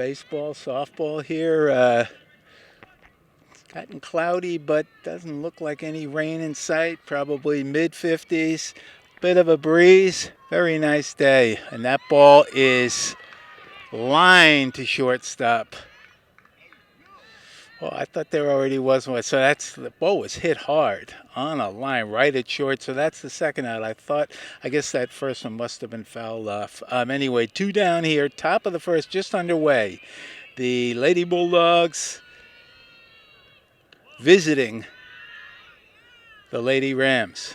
baseball, softball here. Gotten cloudy, but doesn't look like any rain in sight. Probably mid-50s. Bit of a breeze. Very nice day. And that ball is lined to shortstop. Oh, I thought there already was one. So the ball was hit hard on a line right at short. So that's the second out. I guess that first one must have been fouled off. Anyway, 2 down here. Top of the first, just underway. The Lady Bulldogs visiting the Lady Rams.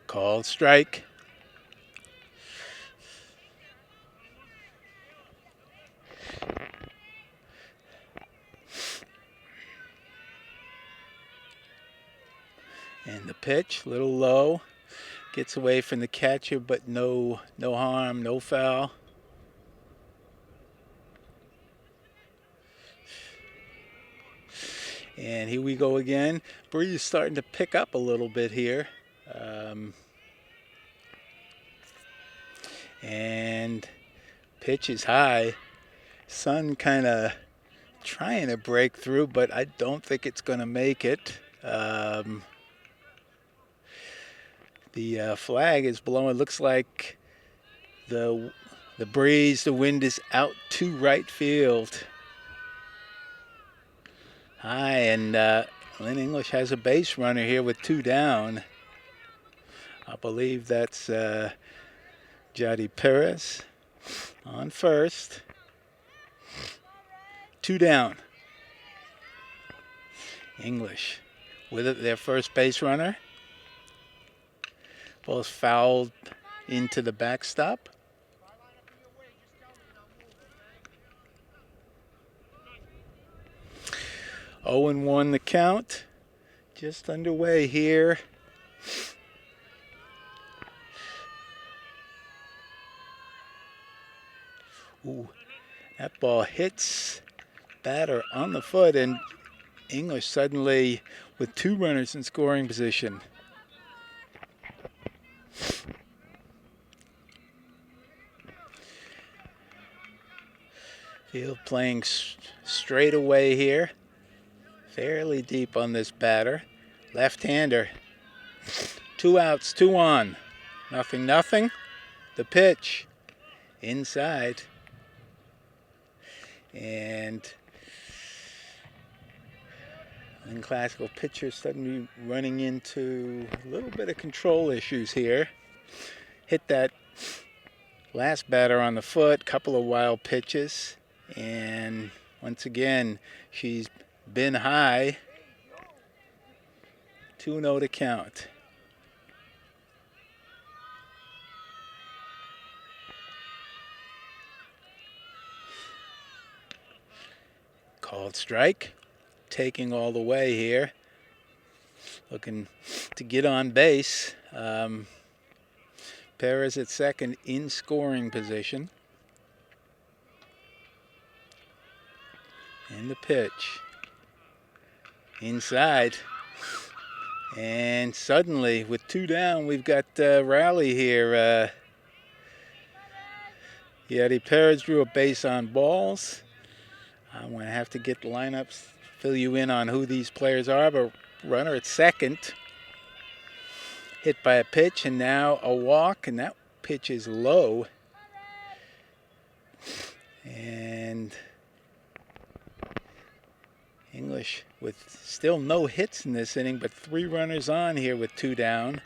Called strike. And the pitch, a little low. Gets away from the catcher, but no harm, no foul. And here we go again. Breeze is starting to pick up a little bit here. And pitch is high. Sun kind of trying to break through, but I don't think it's going to make it. The flag is blowing. Looks like the breeze, the wind is out to right field. High, and Lynn English has a base runner here with 2 down. I believe that's Jadi Perez on first. 2 down. English with it, their first base runner. Ball's fouled into the backstop. Oh and 1 the count. Just underway here. Ooh, that ball hits batter on the foot, and English suddenly with 2 runners in scoring position. Field playing straight away here. Fairly deep on this batter. Left-hander. 2 outs, 2 on. 0-0. The pitch. Inside. And Lynn Classical pitcher suddenly running into a little bit of control issues here. Hit that last batter on the foot, couple of wild pitches, and once again she's been high. 2-0 to count. Called strike. Taking all the way here. Looking to get on base. Perez at second in scoring position. And the pitch. Inside. And suddenly, with 2 down, we've got rally here. Yadi Perez drew a base on balls. I'm going to have to get the lineups, fill you in on who these players are. But runner at second. Hit by a pitch, and now a walk, and that pitch is low. And English with still no hits in this inning, but 3 runners on here with 2 down.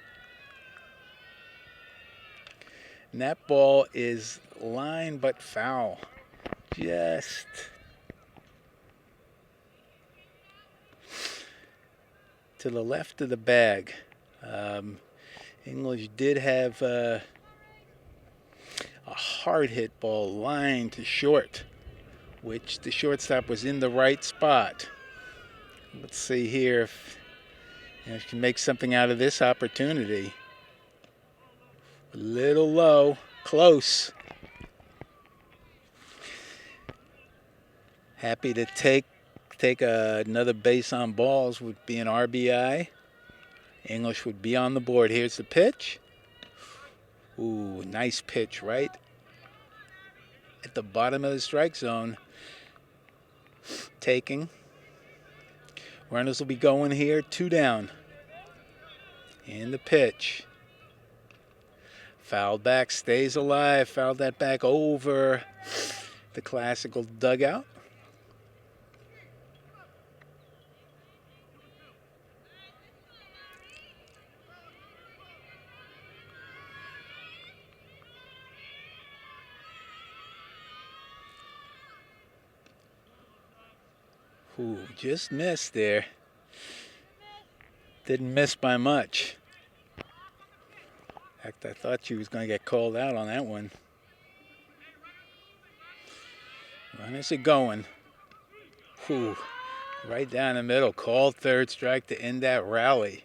And that ball is line but foul. Just to the left of the bag. English did have a hard hit ball line to short, which the shortstop was in the right spot. Let's see here if you can make something out of this opportunity. A little low, close. Happy to take take another base on balls, would be an RBI. English would be on the board. Here's the pitch. Ooh, nice pitch right at the bottom of the strike zone. Taking. Runners will be going here, 2 down. And the pitch. Fouled back, stays alive. Fouled that back over the classical dugout. Ooh, just missed there. Didn't miss by much. In fact, I thought she was going to get called out on that one. Runners are going. Ooh, right down the middle. Called third strike to end that rally.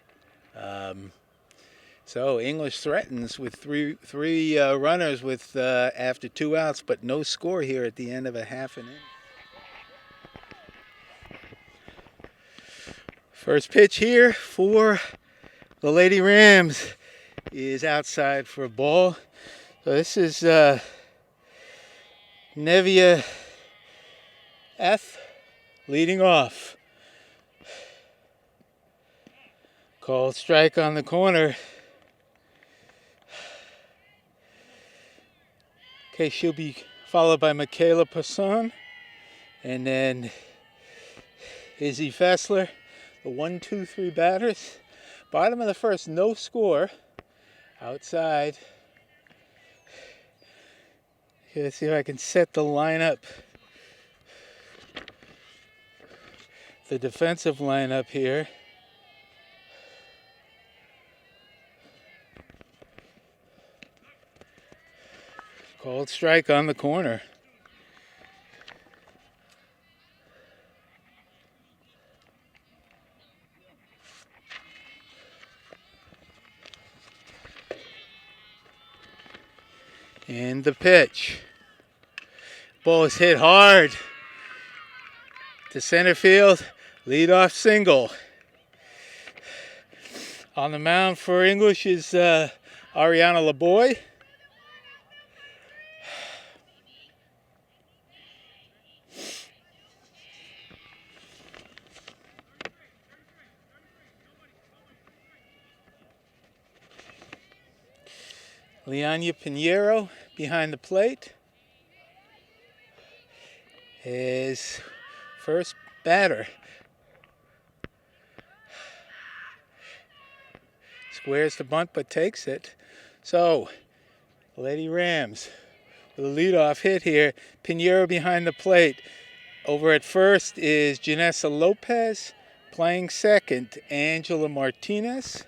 So English threatens with three runners with after 2 outs, but no score here at the end of a half an inning. First pitch here for the Lady Rams is outside for a ball. So this is Nevia F leading off. Called strike on the corner. Okay, she'll be followed by Michaela Passon and then Izzy Fessler. The 1, 2, 3 batters. Bottom of the first, no score. Outside. Okay, let's see if I can set the lineup. The defensive lineup here. Called strike on the corner. And the pitch. Ball is hit hard to center field. Leadoff single. On the mound for English is Ariana LeBoy. Liana Pinheiro behind the plate is first batter. Squares the bunt but takes it. So, Lady Rams with a leadoff hit here. Pinheiro behind the plate. Over at first is Janessa Lopez. Playing second, Angela Martinez.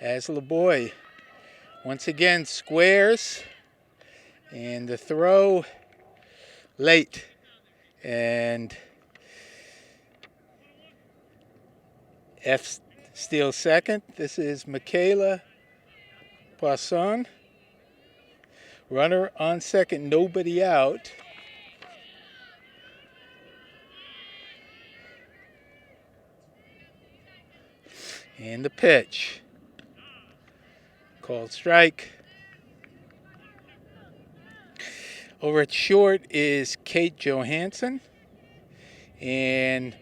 As LeBoy once again squares, and the throw late, and F steals second. This is Michaela Poisson. Runner on second, nobody out. And the pitch. Called strike. Over at short is Kate Johansson. And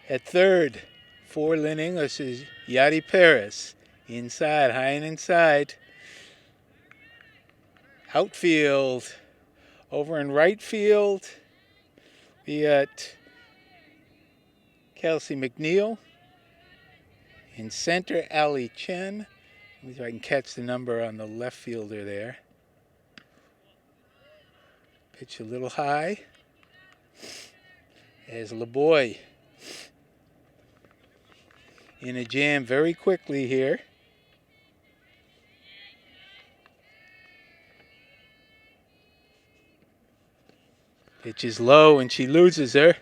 at third for Lynn English is Yadi Perez. Inside, high and inside. Outfield. Over in right field, we got Kelsey McNeil. In center, Ali Chen. Let me see if I can catch the number on the left fielder there. Pitch a little high. As LeBoy in a jam very quickly here. Pitch is low and she loses her.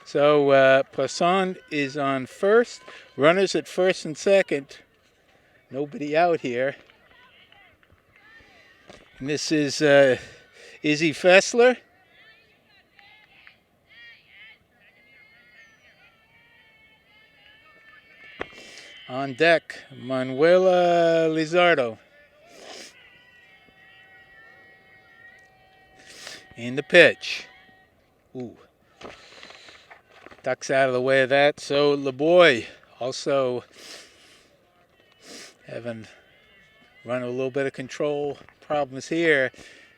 So Poisson is on first. Runners at first and second. Nobody out here. And this is Izzy Fessler. On deck, Manuela Lizardo. In the pitch. Ooh. Ducks out of the way of that. So LeBoy also having run a little bit of control problems here.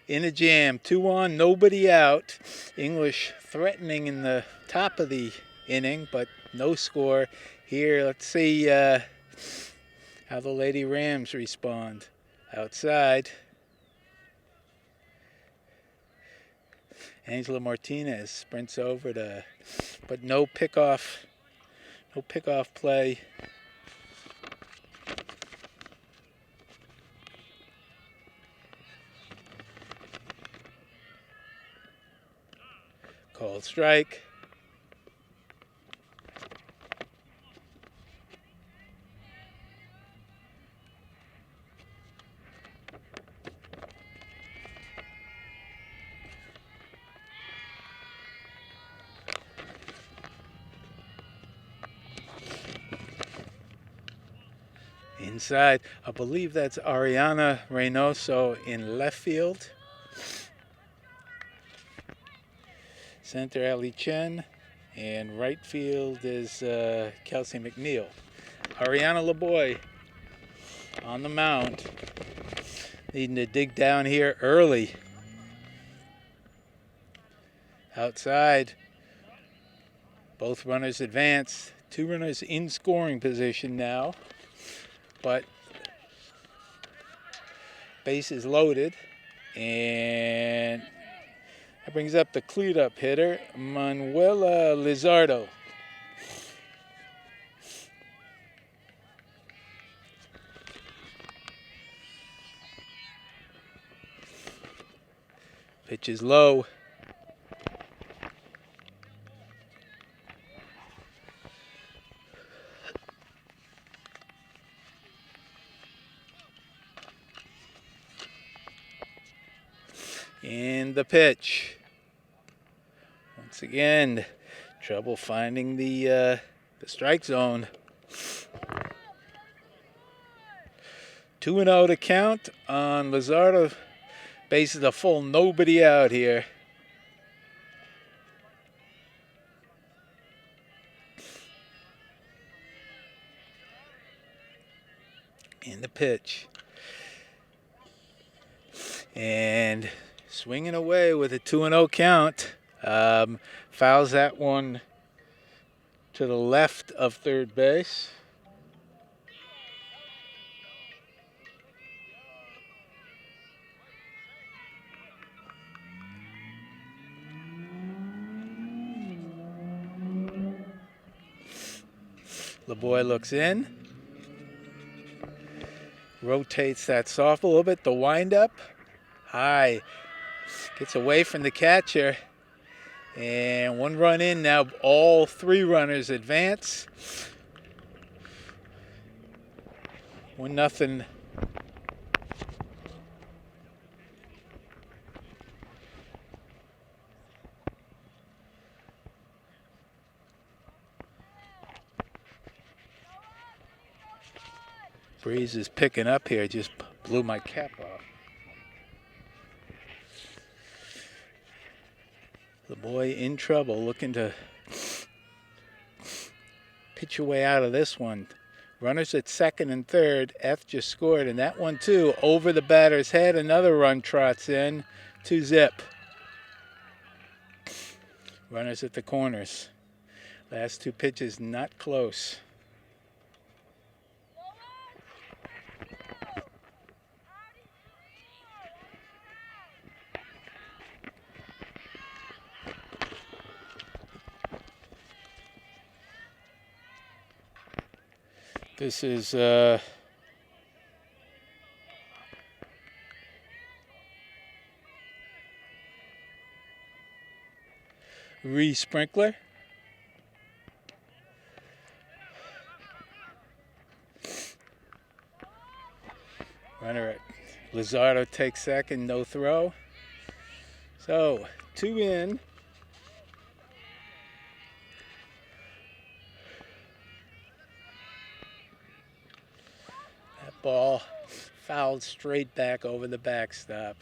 In a jam, 2 on, nobody out. English threatening in the top of the inning, but no score. Here, let's see how the Lady Rams respond. Outside, Angela Martinez sprints over to, but no pickoff play. Called strike. Inside, I believe that's Ariana Reynoso in left field. Center Ali Chen, and right field is Kelsey McNeil. Ariana LeBoy on the mound, needing to dig down here early. Outside, both runners advance. 2 runners in scoring position now, but base is loaded, and that brings up the cleat-up hitter, Manuela Lizardo. Pitch is low. And the pitch. Once again, trouble finding the strike zone. 2-0 to count on Lizardo. Bases are full, nobody out here. In the pitch. And swinging away with a 2-0 count. Fouls that one to the left of third base. LeBoy looks in. Rotates that soft a little bit. The windup. High. Gets away from the catcher. And 1 run in now. All 3 runners advance. 1-0. Breeze is picking up here. Just blew my cap off. The boy in trouble, looking to pitch your way out of this one. Runners at second and third. F just scored, and that one too over the batter's head. Another run trots in. 2-zip. Runners at the corners. Last 2 pitches not close. This is Sprinkler. Runner at Lizardo takes second, no throw. So, 2 in. That ball fouled straight back over the backstop.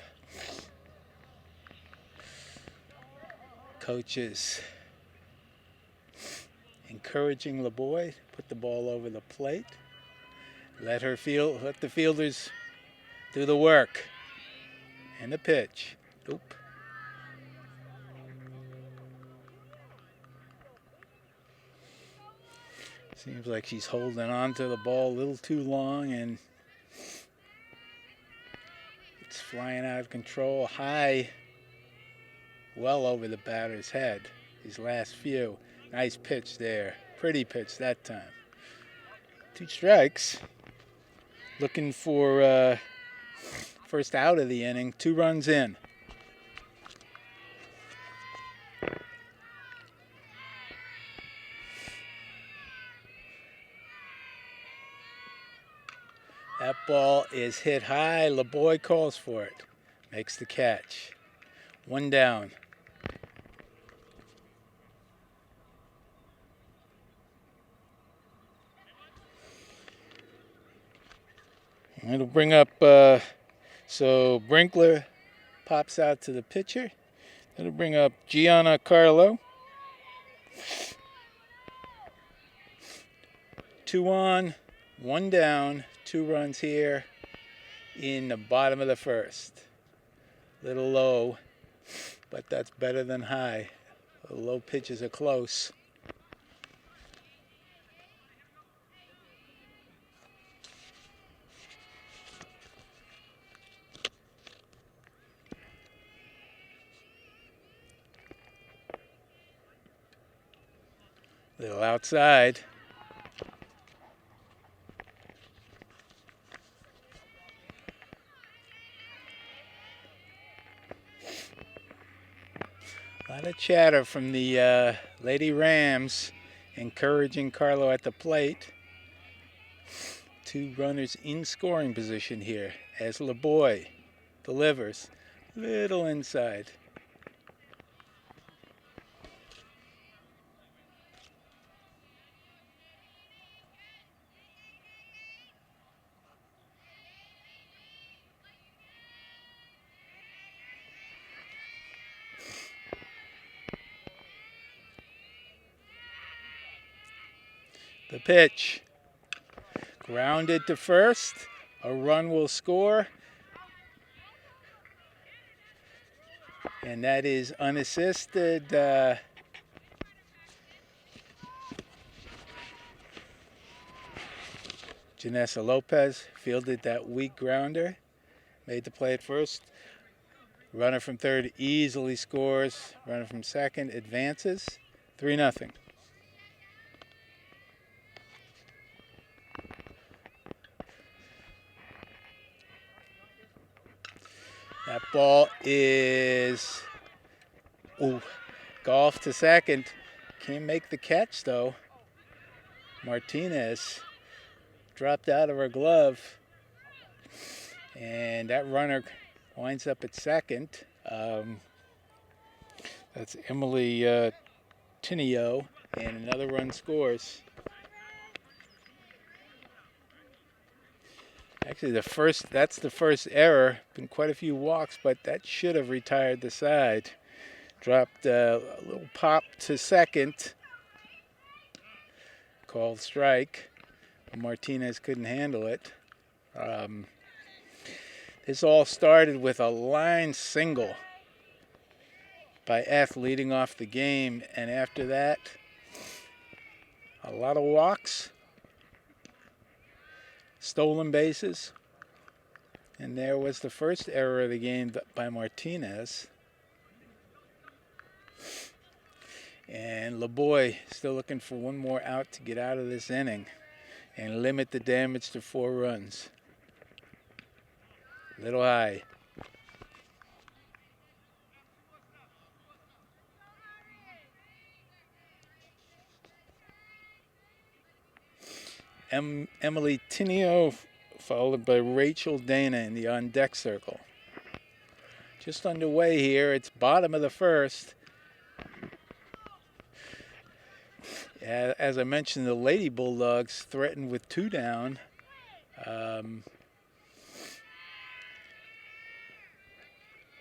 Coaches encouraging LeBoy to put the ball over the plate. Let the fielders do the work. And the pitch. Oop. Seems like she's holding on to the ball a little too long, and it's flying out of control high, well over the batter's head. These last few. Nice pitch there. Pretty pitch that time. 2 strikes. Looking for first out of the inning. 2 runs in. That ball is hit high. LeBoy calls for it. Makes the catch. 1 down. It'll bring up, so Brinkler pops out to the pitcher. It'll bring up Gianna Carlo. 2 on, 1 down, 2 runs here in the bottom of the first. Little low, but that's better than high. The low pitches are close. Little outside. A lot of chatter from the Lady Rams encouraging Carlo at the plate. 2 runners in scoring position here as LeBoy delivers. Little inside. The pitch. Grounded to first. A run will score. And that is unassisted. Janessa Lopez fielded that weak grounder. Made the play at first. Runner from third easily scores. Runner from second advances. 3-0. That ball is golf to second. Can't make the catch though. Martinez dropped out of her glove. And that runner winds up at second. That's Emily Tinio, and another run scores. Actually, that's the first error. Been quite a few walks, but that should have retired the side. Dropped a little pop to second. Called strike. Martinez couldn't handle it. This all started with a line single by F leading off the game, and after that, a lot of walks, stolen bases, and there was the first error of the game by Martinez. And LeBoy still looking for 1 more out to get out of this inning and limit the damage to 4 runs. Little high. Emily Tinio followed by Rachel Dana in the on-deck circle. Just underway here. It's bottom of the first. As I mentioned, the Lady Bulldogs threatened with 2 down.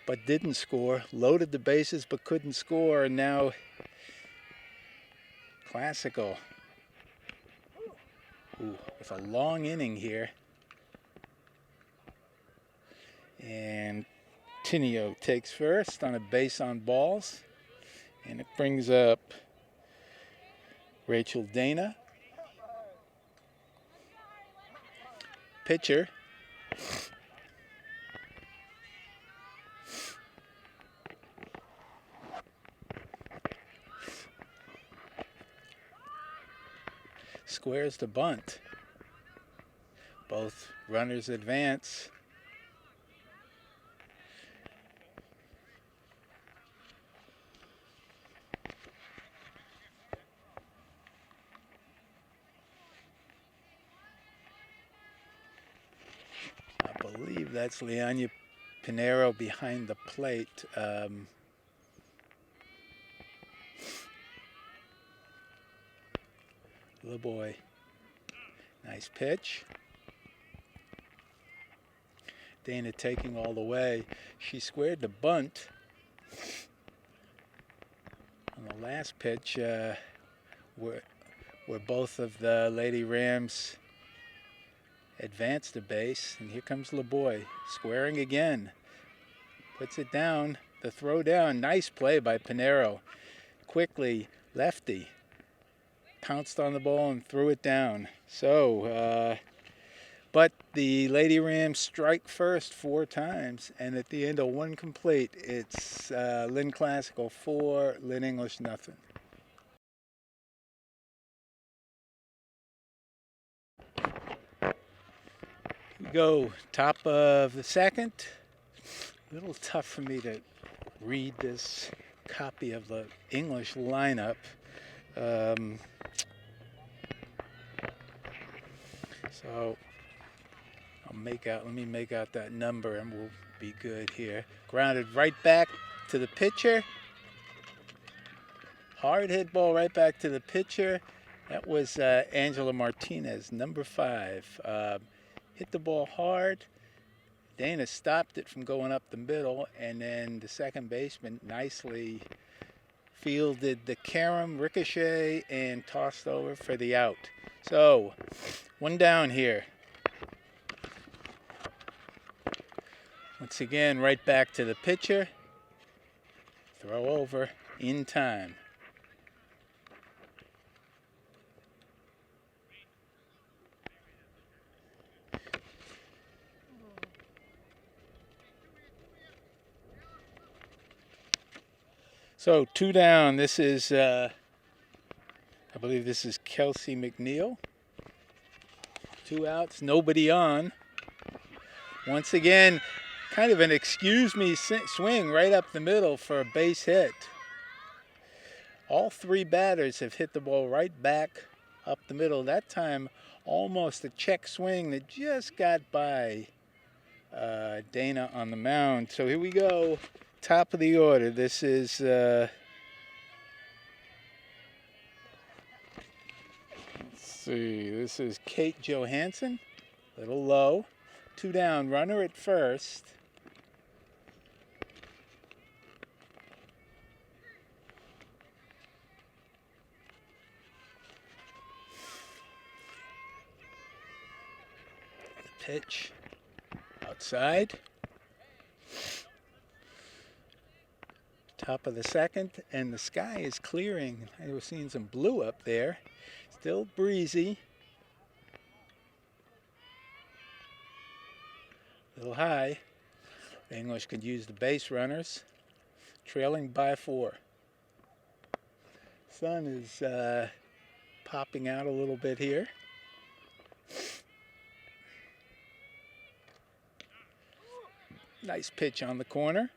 But didn't score. Loaded the bases but couldn't score. And now Classical. Ooh, with a long inning here. And Tinio takes first on a base on balls. And it brings up Rachel Dana. Pitcher. Squares the bunt. Both runners advance. I believe that's Leonia Pinero behind the plate. Little boy. Nice pitch. Dana taking all the way. She squared the bunt. On the last pitch, where both of the Lady Rams advanced the base. And here comes LeBoy, squaring again. Puts it down. The throw down. Nice play by Pinero. Quickly, lefty. Pounced on the ball and threw it down. So, but the Lady Rams strike first 4 times, and at the end of 1 complete, it's Lynn Classical 4, Lynn English nothing. We go top of the second. A little tough for me to read this copy of the English lineup. So let me make out that number and we'll be good here. Grounded right back to the pitcher. Hard hit ball right back to the pitcher. That was Angela Martinez, number 5. Hit the ball hard. Dana stopped it from going up the middle, and then the second baseman nicely fielded the carom, ricochet, and tossed over for the out. So, 1 down here. Once again, right back to the pitcher. Throw over in time. So 2 down. This is, I believe this is Kelsey McNeil. 2 outs, nobody on. Once again, kind of an excuse me swing right up the middle for a base hit. All 3 batters have hit the ball right back up the middle. That time, almost a check swing that just got by Dana on the mound. So here we go. Top of the order. This is let's see. This is Kate Johansson. Little low. 2 down. Runner at first. The pitch outside. Top of the second, and the sky is clearing. I was seeing some blue up there. Still breezy. A little high. The English could use the base runners. Trailing by 4. Sun is popping out a little bit here. Nice pitch on the corner.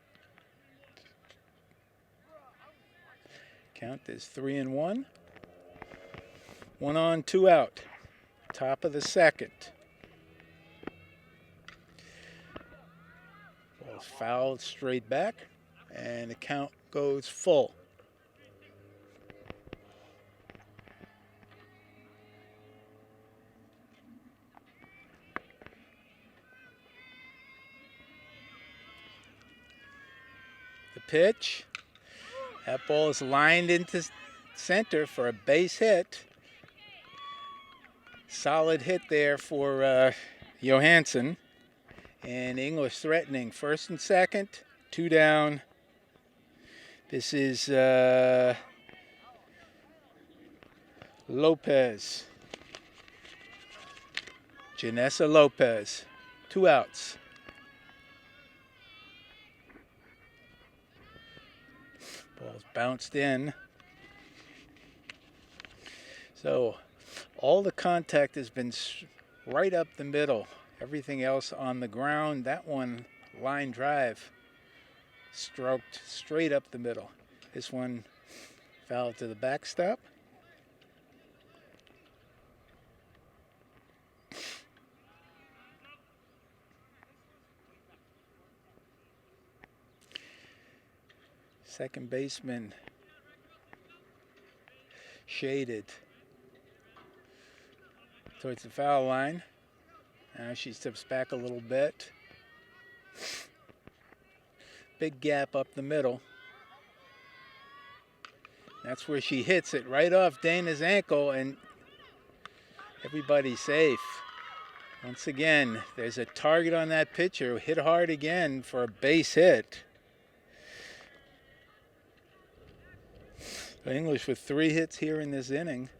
Count is 3-1. 1 on, 2 out. Top of the second. Ball is fouled straight back, and the count goes full. The pitch. That ball is lined into center for a base hit. Solid hit there for Johansson. And English threatening first and second, 2 down. This is Lopez. Janessa Lopez. 2 outs. Ball's bounced in. So all the contact has been right up the middle. Everything else on the ground. That one, line drive, stroked straight up the middle. This one fouled to the backstop. Second baseman shaded towards the foul line. Now she steps back a little bit. Big gap up the middle. That's where she hits it right off Dana's ankle, and everybody's safe. Once again, there's a target on that pitcher. Hit hard again for a base hit. English with 3 hits here in this inning.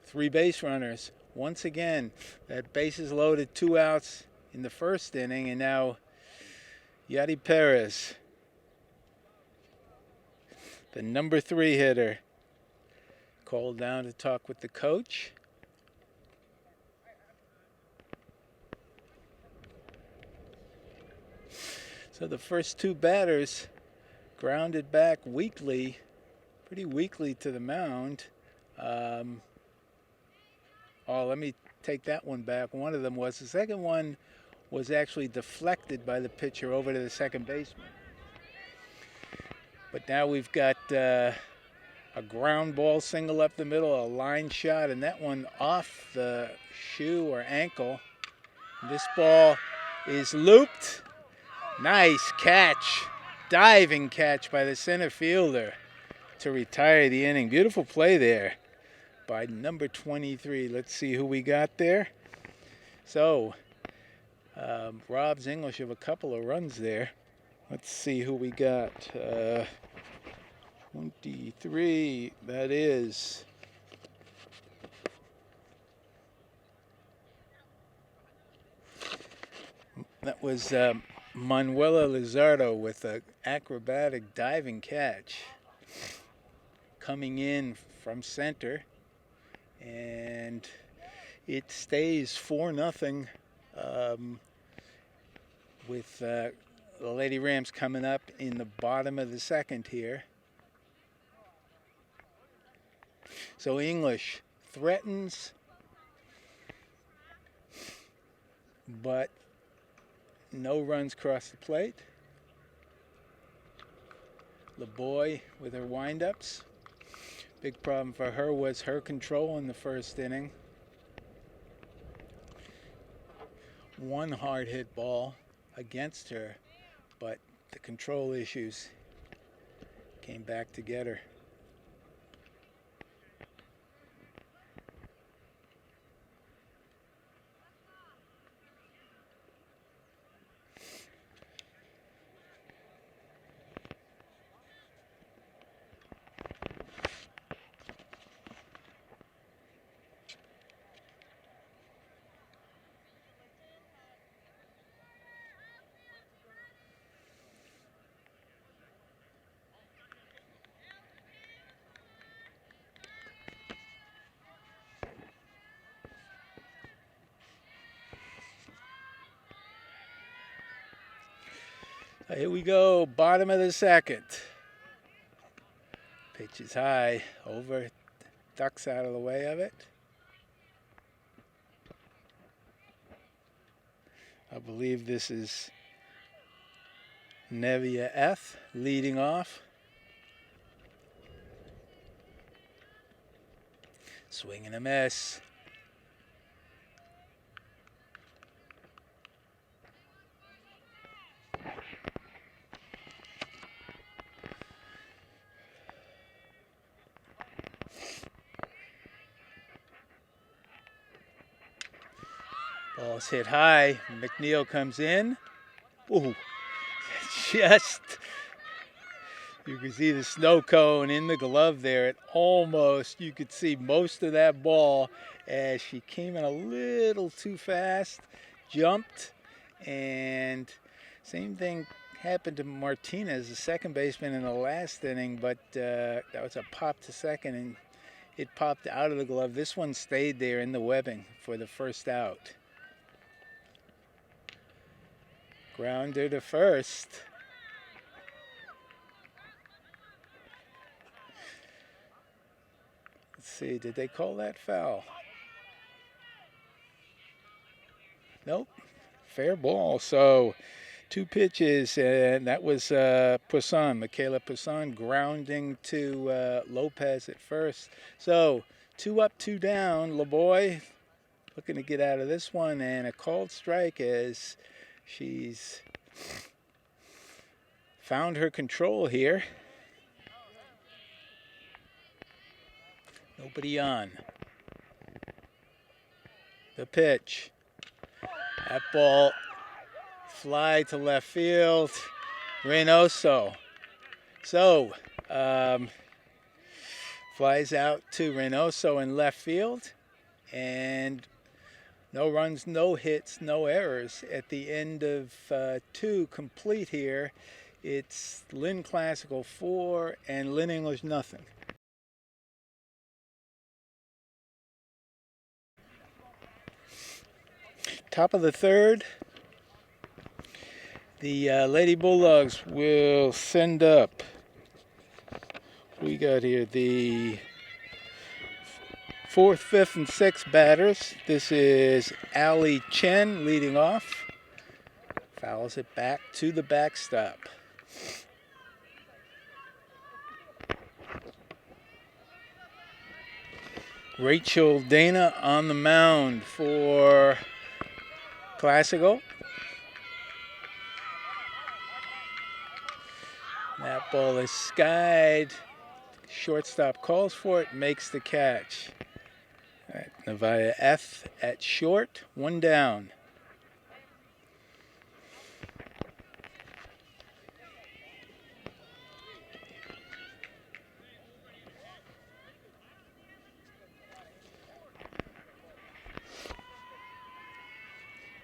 3 base runners. Once again, that bases loaded, 2 outs in the first inning, and now Yadi Perez, the number 3 hitter, called down to talk with the coach. So the first 2 batters grounded back weakly, pretty weakly to the mound. Let me take that one back. One of them was. The second one was actually deflected by the pitcher over to the second baseman. But now we've got a ground ball single up the middle, a line shot, and that one off the shoe or ankle. This ball is looped. Nice catch. Diving catch by the center fielder to retire the inning. Beautiful play there by number 23. Let's see who we got there. So, robs English of a couple of runs there. Let's see who we got. 23, that is Manuela Lizardo with an acrobatic diving catch coming in from center, and it stays 4-0 with the Lady Rams coming up in the bottom of the second here. So English threatens, but no runs cross the plate. LeBoy with her windups. Big problem for her was her control in the first inning. One hard hit ball against her, but the control issues came back to get her. Here we go, bottom of the second. Pitch is high, over, ducks out of the way of it. I believe this is Nevia F leading off. Swing and a miss. Ball's hit high. McNeil comes in. Ooh, just, you can see the snow cone in the glove there. It almost, you could see most of that ball as she came in a little too fast, jumped, and same thing happened to Martinez, the second baseman in the last inning, but that was a pop to second, and it popped out of the glove. This one stayed there in the webbing for the first out. Grounder to first. Let's see, did they call that foul? Nope. Fair ball. So 2 pitches, and that was Poussin, Michaela Poussin, grounding to Lopez at first. So 2 up, 2 down. LeBoy looking to get out of this one, and a called strike as she's found her control here. Nobody on. The pitch. That ball fly to left field. Reynoso. So, flies out to Reynoso in left field. And no runs, no hits, no errors. At the end of 2 complete here, it's Lynn Classical 4 and Lynn English nothing. Top of the 3rd, the Lady Bulldogs will send up. We got here the 4th, 5th, and 6th batters. This is Ali Chen leading off. Fouls it back to the backstop. Rachel Dana on the mound for Classical. That ball is skied. Shortstop calls for it, makes the catch. All right, Nevia F at short, 1 down.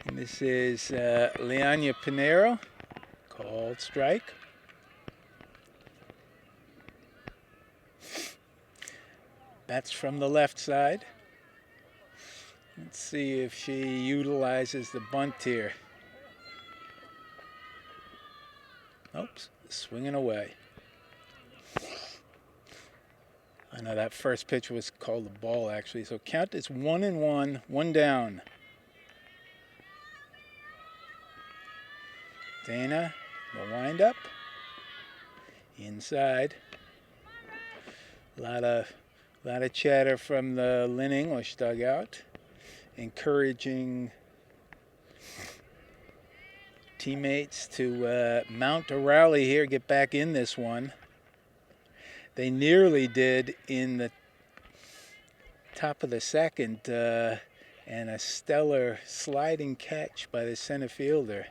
And this is Leania Pinero, called strike. That's from the left side. Let's see if she utilizes the bunt here. Oops, swinging away. I know that first pitch was called a ball, actually. So count is 1-1, 1 down. Dana, the windup. Inside. A lot of chatter from the Lynn English dugout, encouraging teammates to mount a rally here, get back in this one. They nearly did in the top of the 2nd, and a stellar sliding catch by the center fielder.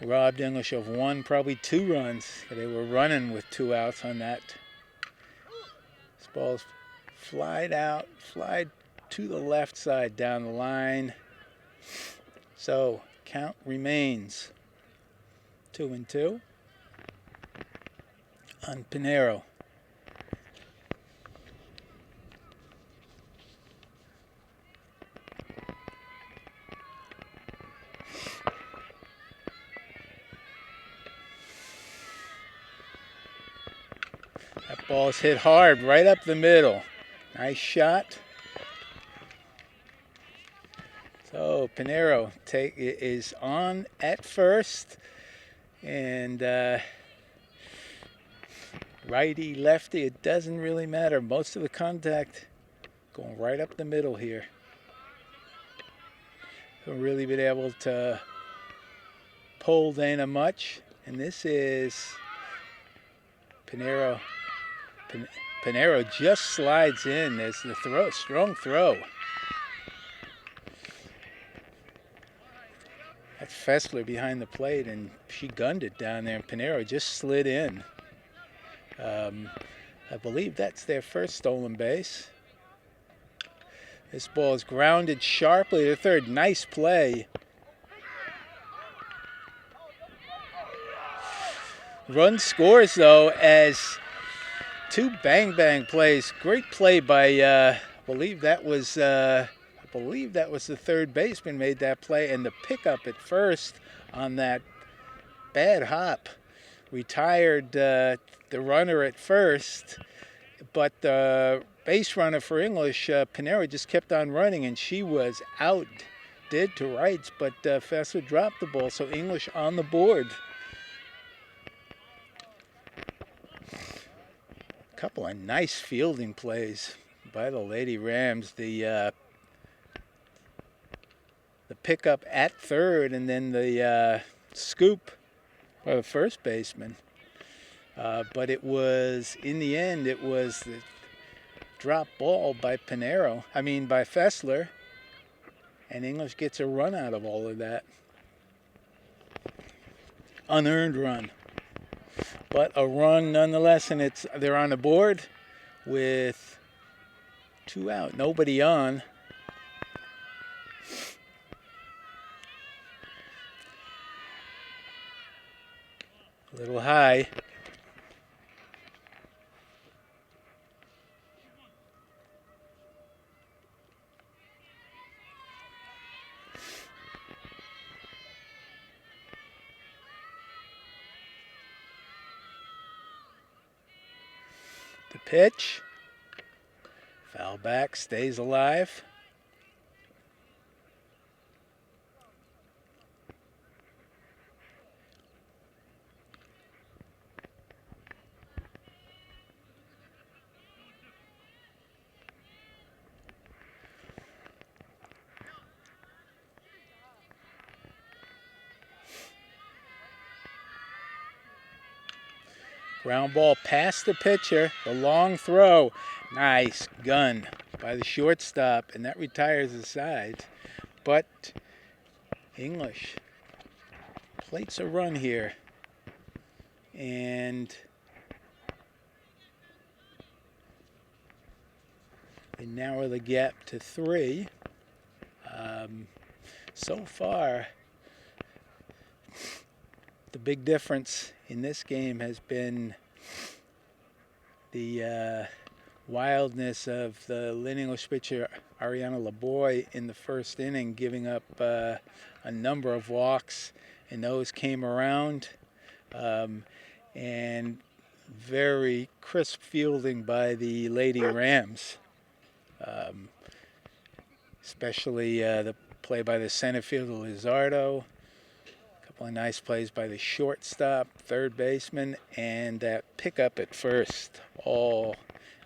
Robbed English of 1, probably 2 runs. They were running with 2 outs on that. This ball's flied to the left side down the line. So count remains 2-2 on Pinero. That ball's hit hard right up the middle. Nice shot. So Pinheiro is on at first, and righty, lefty, it doesn't really matter. Most of the contact going right up the middle here. Haven't really been able to pull Dana much, and this is Pinheiro. Pinheiro just slides in. There's the throw, strong throw. That's Fessler behind the plate, and she gunned it down there, and Pinheiro just slid in. I believe that's their first stolen base. This ball is grounded sharply to third. Nice play. Run scores, though, as two bang-bang plays. Great play by, I believe that was the third baseman made that play, and the pickup at first on that bad hop retired the runner at first, but the base runner for English, Pinheiro, just kept on running, and she was out dead to rights, but Fessler dropped the ball, so English on the board. A couple of nice fielding plays by the Lady Rams. The pickup at third, and then the scoop by the first baseman. But it was, in the end, it was the drop ball by by Fessler, and English gets a run out of all of that. Unearned run, but a run nonetheless, and they're on the board with 2 out, nobody on. A little high. The pitch. Foul back, stays alive. Ground ball past the pitcher, the long throw. Nice gun by the shortstop, and that retires the side. But English plates a run here, and they narrow the gap to 3. So far, the big difference in this game has been the wildness of the Lynn English pitcher Ariana LeBoy in the first inning, giving up a number of walks, and those came around, and very crisp fielding by the Lady Rams, especially the play by the center fielder Lizardo. Couple of nice plays by the shortstop, third baseman, and that pickup at first. All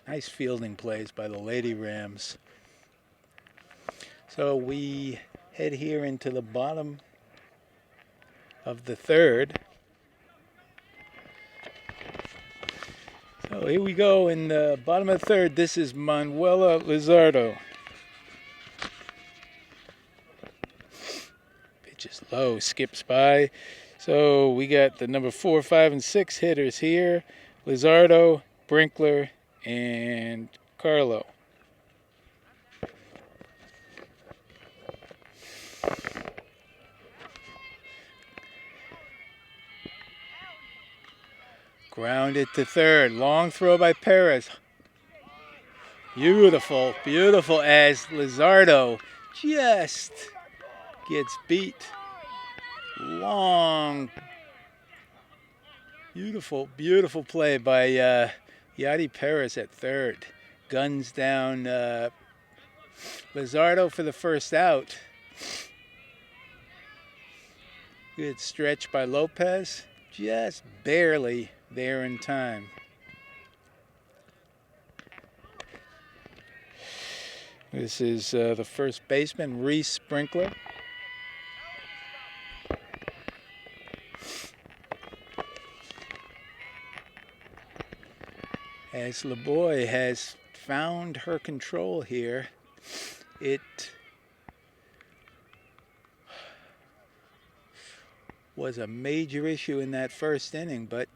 nice fielding plays by the Lady Rams. So we head here into the bottom of the third. So here we go in the bottom of the third. This is Manuela Lizardo. Pitches low, skips by. So we got the number 4, 5, and 6 hitters here. Lizardo, Brinkler, and Carlo. Grounded to third. Long throw by Perez. Beautiful, beautiful as Lizardo just gets beat. Long, beautiful, beautiful play by Yadi Perez at third. Guns down Lizardo for the first out. Good stretch by Lopez. Just barely there in time. This is the first baseman, Reese Sprinkler. As LeBoy has found her control here, it was a major issue in that first inning, but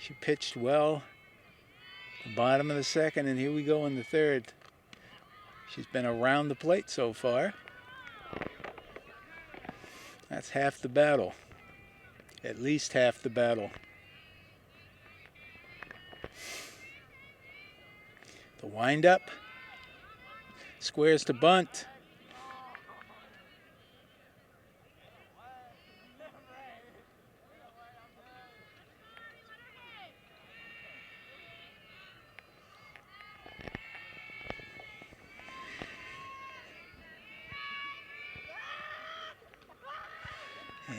she pitched well. The bottom of the second, and here we go in the third. She's been around the plate so far. That's half the battle. At least half the battle. The windup. Squares to bunt.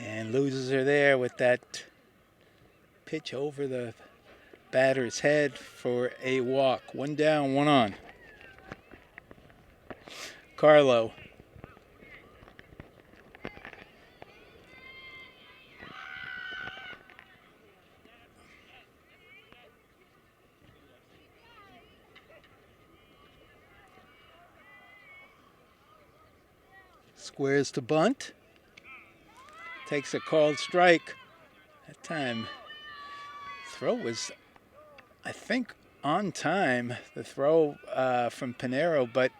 And loses her there with that pitch over the batter's head for a walk. One down, one on. Carlo. Squares to bunt. Takes a called strike. That time, throw was, I think, on time. The throw from Pinero, but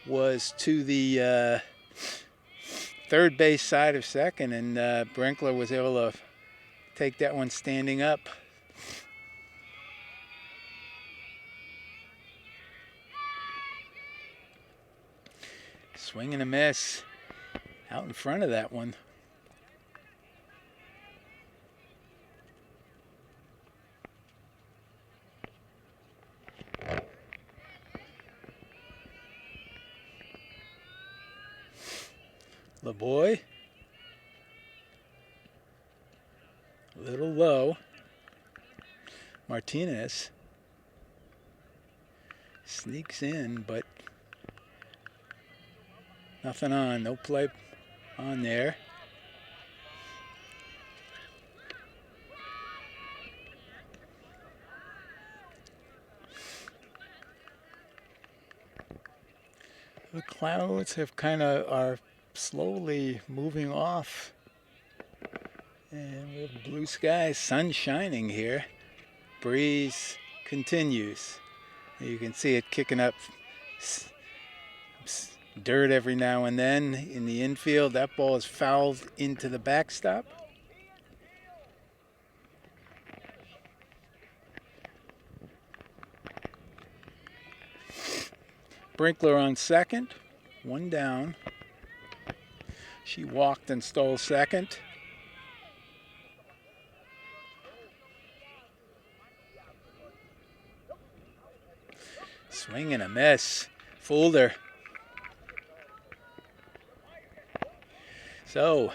was to the third base side of second, and Brinkler was able to take that one standing up. Swing and a miss out in front of that one. LeBoy, a little low. Martinez sneaks in, but nothing on, no play on there. The clouds have are slowly moving off, and we have blue skies, sun shining here. Breeze continues. You can see it kicking up dirt every now and then in the infield. That ball is fouled into the backstop. Brinkler on second, one down. She walked and stole second. Swing and a miss. Fooled her. So,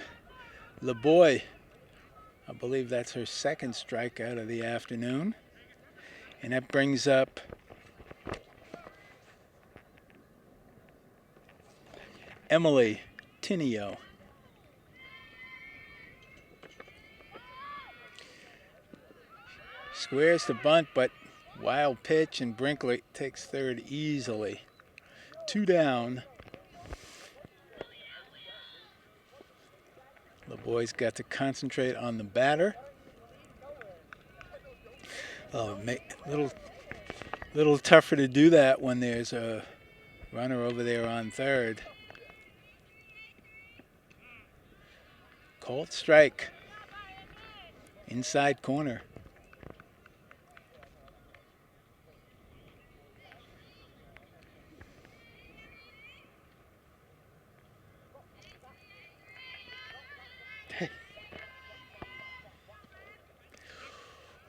LeBoy, I believe that's her second strikeout of the afternoon. And that brings up Emily Tinio. Squares to bunt, but wild pitch, and Brinkler takes third easily. Two down. LeBoy's got to concentrate on the batter. Little tougher to do that when there's a runner over there on third. Called strike. Inside corner.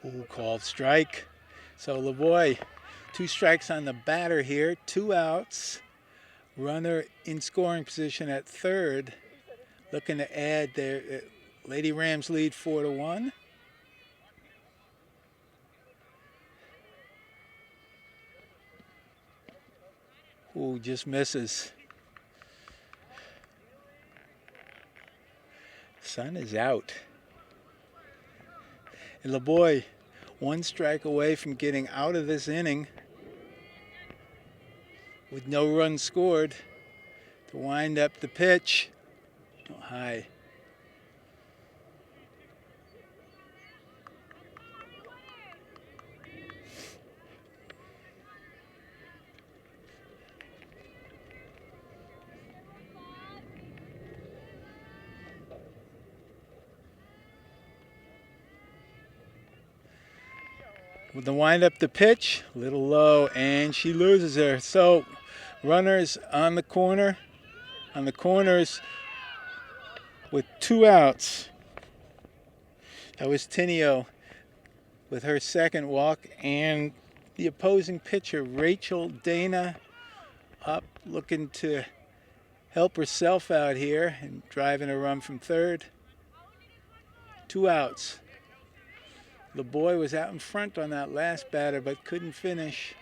Ooh, called strike. So LeBoy, two strikes on the batter here, two outs. Runner in scoring position at third, looking to add their Lady Rams lead 4-1. Ooh, just misses. Sun is out. And LeBoy, one strike away from getting out of this inning with no runs scored to wind up the pitch. High. With the wind up the pitch, a little low, and she loses her. So runners on the corners with 2 outs. That was Tinio with her second walk, and the opposing pitcher, Rachel Dana, up looking to help herself out here and driving a run from third. 2 outs. LeBoy was out in front on that last batter, but couldn't finish.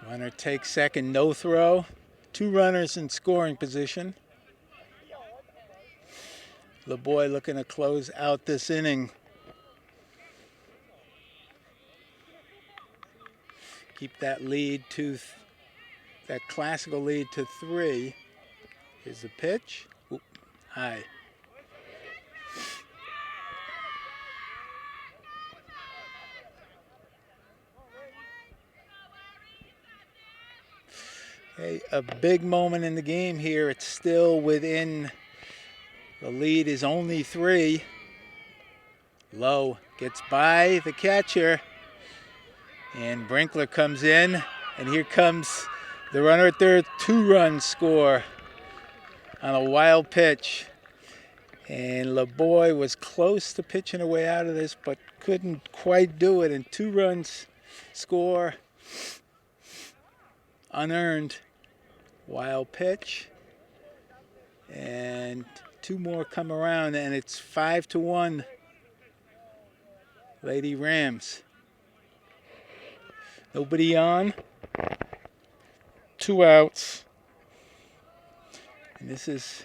Runner takes second, no throw. 2 runners in scoring position. LeBoy looking to close out this inning. Keep that lead to, that classical lead to 3. Here's the pitch. Oop, high. Okay, a big moment in the game here. It's still within, the lead is only 3. Low gets by the catcher, and Brinkler comes in, and here comes the runner at third. 2-run score on a wild pitch. And LeBoy was close to pitching a way out of this, but couldn't quite do it. And 2 runs score, unearned. Wild pitch, and 2 more come around, and it's 5-1 Lady Rams. Nobody on, 2 outs, and this is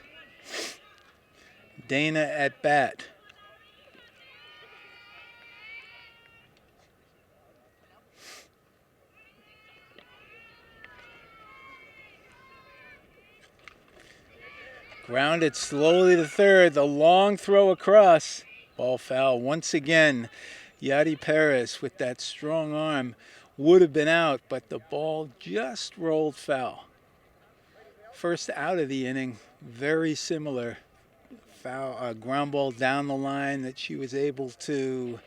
Dana at bat. Grounded slowly to third. The long throw across. Ball foul once again. Yadi Perez with that strong arm would have been out, but the ball just rolled foul. First out of the inning, very similar. Foul, ground ball down the line that she was able to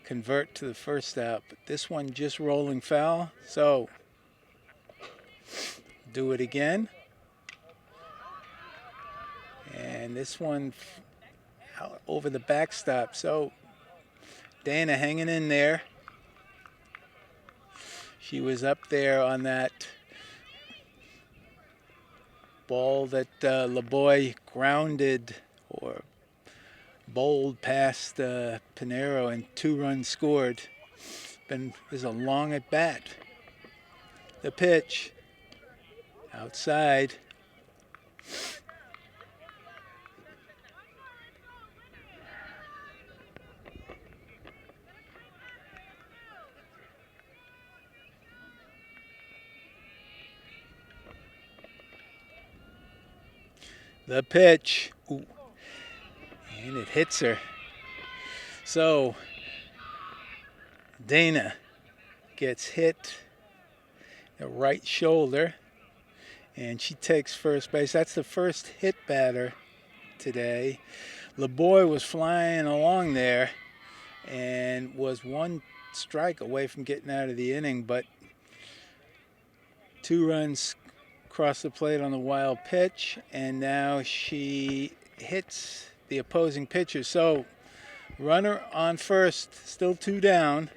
convert to the first out. But this one just rolling foul. So do it again. And this one out over the backstop. So Dana hanging in there. She was up there on that ball that LeBoy grounded or bowled past Pinero, and 2 runs scored. There's a long at bat. The pitch outside. The pitch, ooh, and it hits her. So Dana gets hit the right shoulder, and she takes first base. That's the first hit batter today. LeBoy was flying along there and was 1 strike away from getting out of the inning, but 2 runs across the plate on the wild pitch, and now she hits the opposing pitcher. So Runner on first, still 2 down.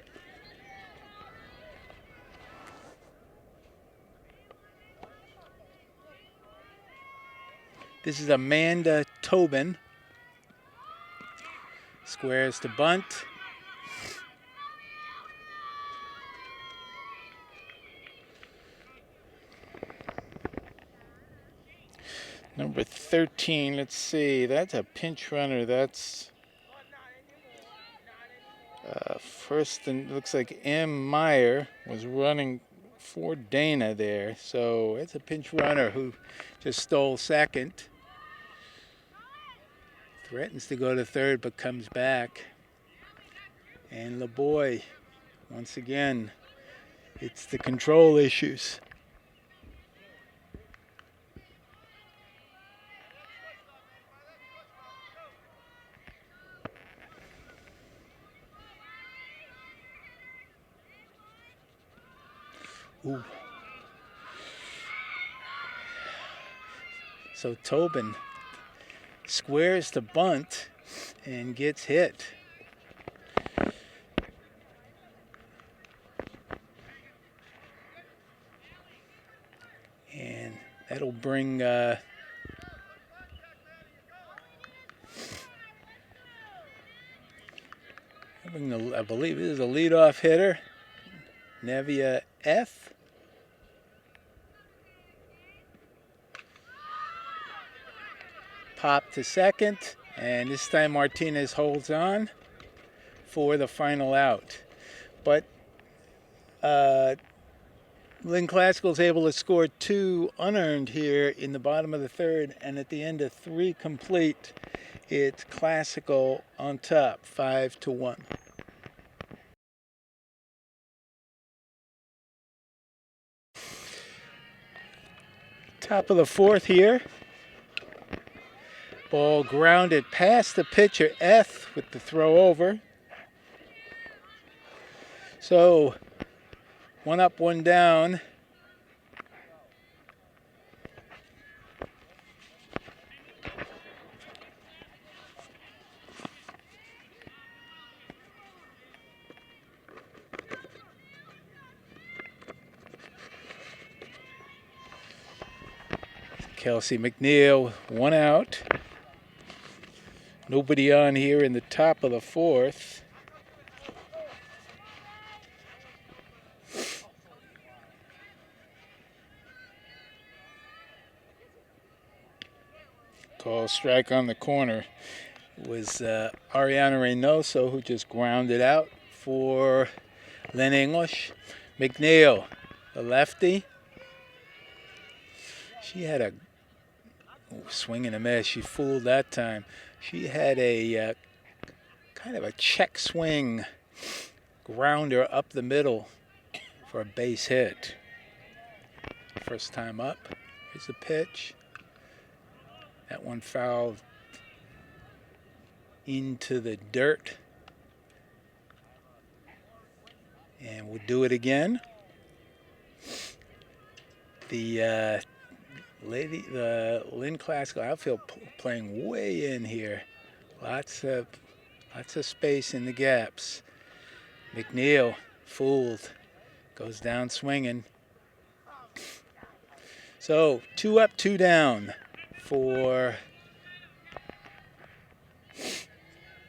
This is Amanda Tobin. Squares to bunt. Number 13, let's see, that's a pinch runner. That's first, and looks like M. Meyer was running for Dana there. So it's a pinch runner who just stole second. Threatens to go to third, but comes back. And LeBoy, once again, it's the control issues. Ooh. So Tobin squares to bunt and gets hit. And that'll bring I believe this is a leadoff hitter, Nevia F. Pop to second, and this time Martinez holds on for the final out. But Lynn Classical is able to score 2 unearned here in the bottom of the third, and at the end of 3 complete, it's Classical on top, 5-1. Top of the fourth here. Ball grounded past the pitcher, F, with the throw over. So 1 up, 1 down. Kelsey McNeil, 1 out. Nobody on here in the top of the fourth. Call strike on the corner. It was Ariana Reynoso who just grounded out for Lynn English. McNeil, the lefty. She had a swing and a miss. She fooled that time. She had a kind of a check swing grounder up the middle for a base hit. First time up. Here's the pitch. That one fouled into the dirt. And we'll do it again. The Lynn Classical outfield playing way in here. Lots of space in the gaps. McNeil fooled, goes down swinging. So 2 up, 2 down for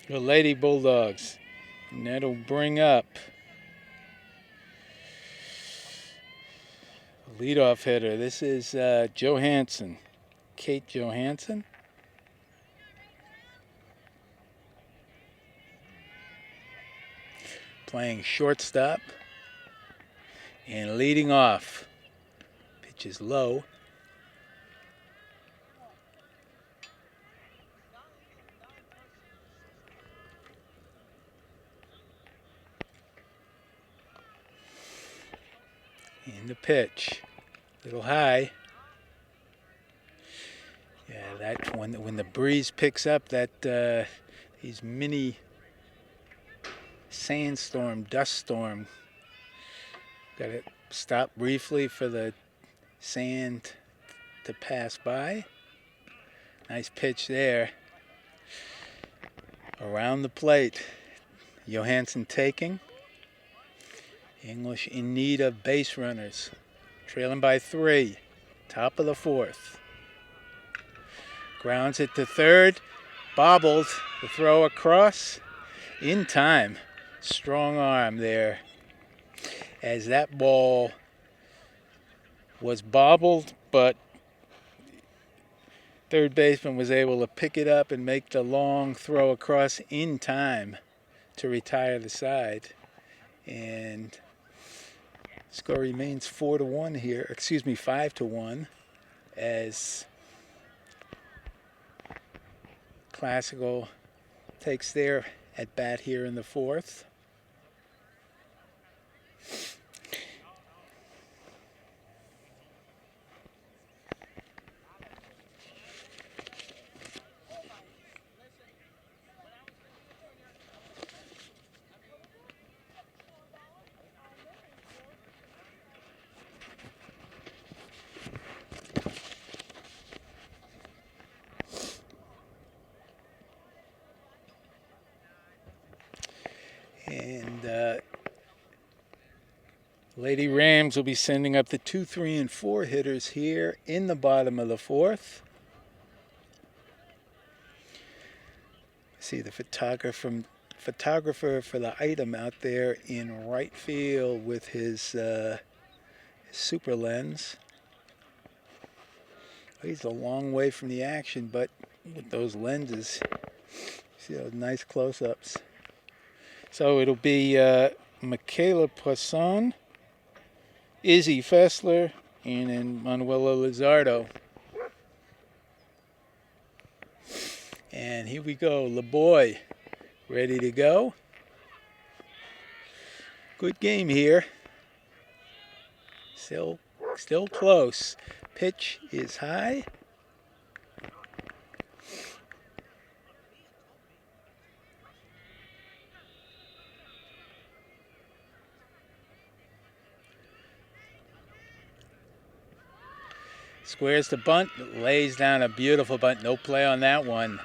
the Lady Bulldogs, and that'll bring up leadoff hitter. This is Johansson, Kate Johansson. Playing shortstop and leading off. Pitch is low. And the pitch. Little high. Yeah, that when the breeze picks up, that these mini sandstorm, dust storm. Got to stop briefly for the sand to pass by. Nice pitch there. Around the plate, Johansson taking. English in need of base runners. Trailing by 3. Top of the 4th. Grounds it to third. Bobbled. The throw across. In time. Strong arm there. As that ball was bobbled, but third baseman was able to pick it up and make the long throw across in time to retire the side. And score remains 4-1 here. 5-1 as Classical takes their at bat here in the 4th. And Lady Rams will be sending up the 2, 3, and 4 hitters here in the bottom of the 4th. See the photographer for the item out there in right field with his super lens. He's a long way from the action, but with those lenses, see those nice close-ups. So it'll be Michaela Poisson, Izzy Fessler, and then Manuela Lizardo. And here we go, LeBoy, ready to go. Good game here. Still close. Pitch is high. Squares the bunt, lays down a beautiful bunt. No play on that one.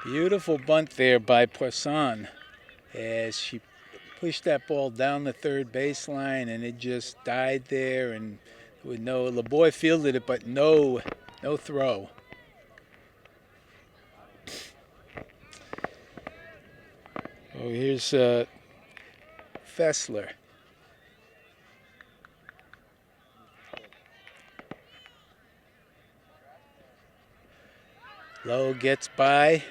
Beautiful bunt there by Poisson as she pushed that ball down the third baseline, and it just died there. And with LeBoy fielded it, but no throw. Oh, here's Fessler. Lowe gets by.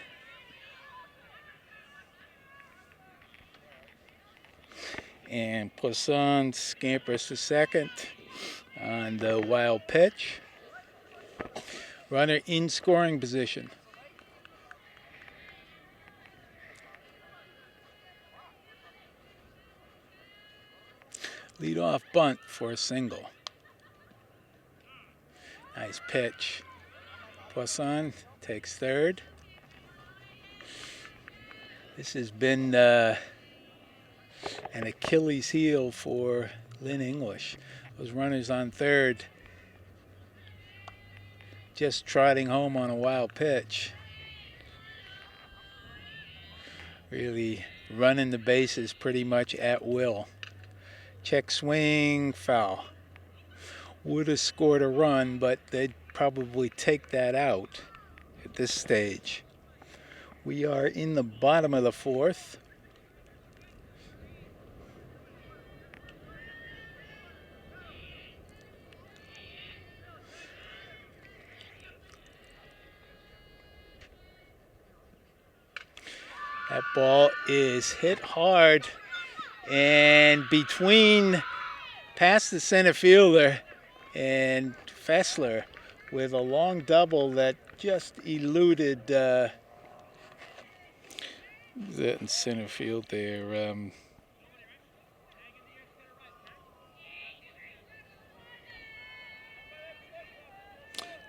And Poisson scampers to second on the wild pitch. Runner in scoring position. Leadoff bunt for a single. Nice pitch. Poisson takes third. This has been an Achilles heel for Lynn English. Those runners on third just trotting home on a wild pitch. Really running the bases pretty much at will. Check swing, foul. Would have scored a run, but they'd probably take that out at this stage. We are in the bottom of the 4th. That ball is hit hard and past the center fielder and Fessler with a long double that just eluded the in center field there.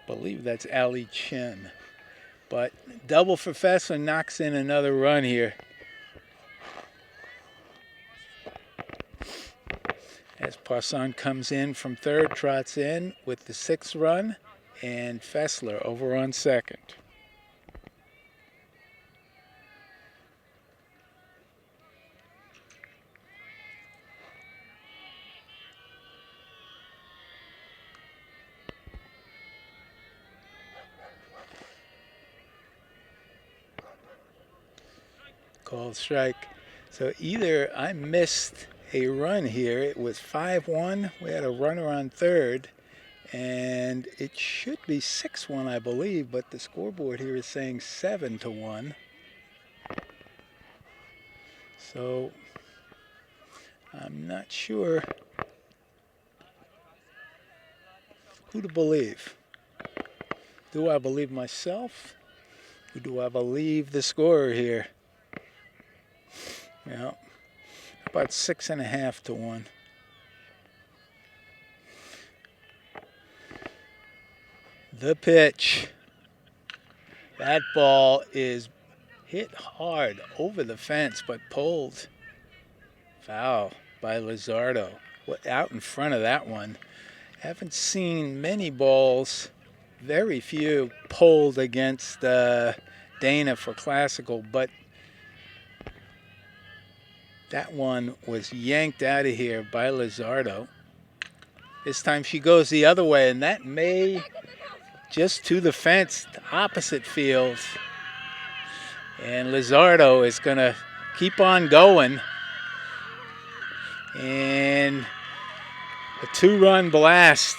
Believe that's Ali Chin. But double for Fessler knocks in another run here. As Poisson comes in from third, trots in with the 6th run, and Fessler over on second. Called strike. So either I missed a run here. It was 5-1. We had a runner on third. And it should be 6-1, I believe, but the scoreboard here is saying 7-1. So I'm not sure who to believe. Do I believe myself? Or do I believe the scorer here? Yeah, about 6.5-1. The pitch. That ball is hit hard over the fence, but pulled. Foul by Lizardo. Out in front of that one. Haven't seen many balls, very few, pulled against Dana for classical, but that one was yanked out of here by Lizardo. This time she goes the other way, and that may just to the fence, the opposite field. And Lizardo is going to keep on going. And a 2-run blast.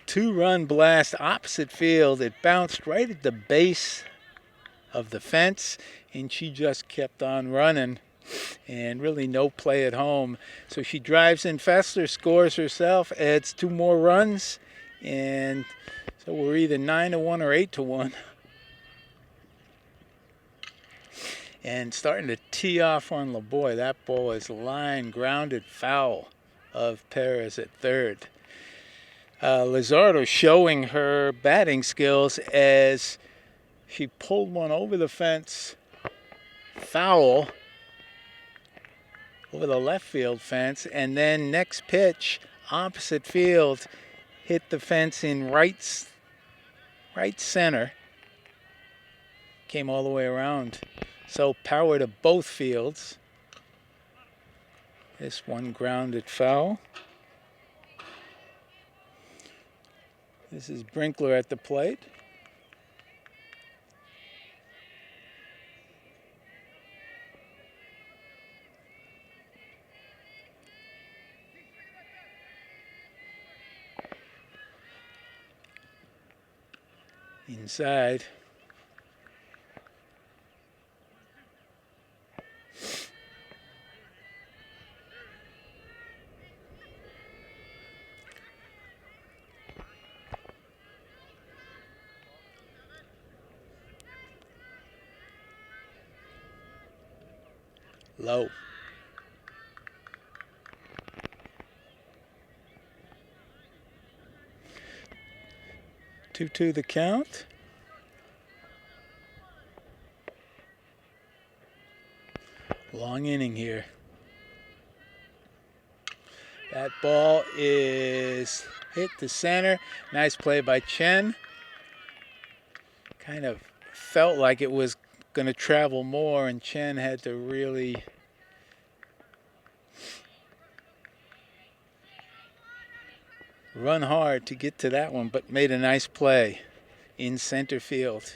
Two-run blast, opposite field. It bounced right at the base of the fence, and she just kept on running. And really no play at home. So she drives in Fessler, scores herself, adds 2 more runs, and so we're either 9-1 or 8-1. And starting to tee off on LeBoy. That ball is line grounded foul of Perez at third. Lizardo showing her batting skills as she pulled one over the fence, foul, over the left field fence, and then next pitch, opposite field, hit the fence in right center, came all the way around. So power to both fields. This one grounded foul. This is Brinkler at the plate. Inside. Low. 2-2 the count. Long inning here. That ball is hit to center. Nice play by Chen. Kind of felt like it was going to travel more, and Chen had to really run hard to get to that one, but made a nice play in center field.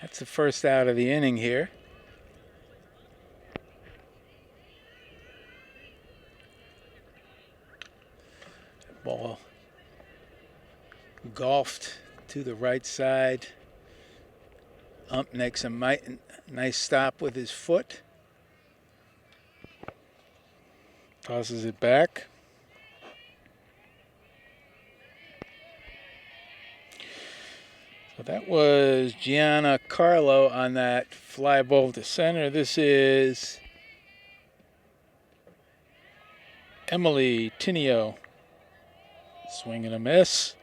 That's the first out of the inning here. Ball golfed to the right side. Ump makes a nice stop with his foot. Tosses it back. So that was Gianna Carlo on that fly ball to center. This is Emily Tinio. Swing and a miss.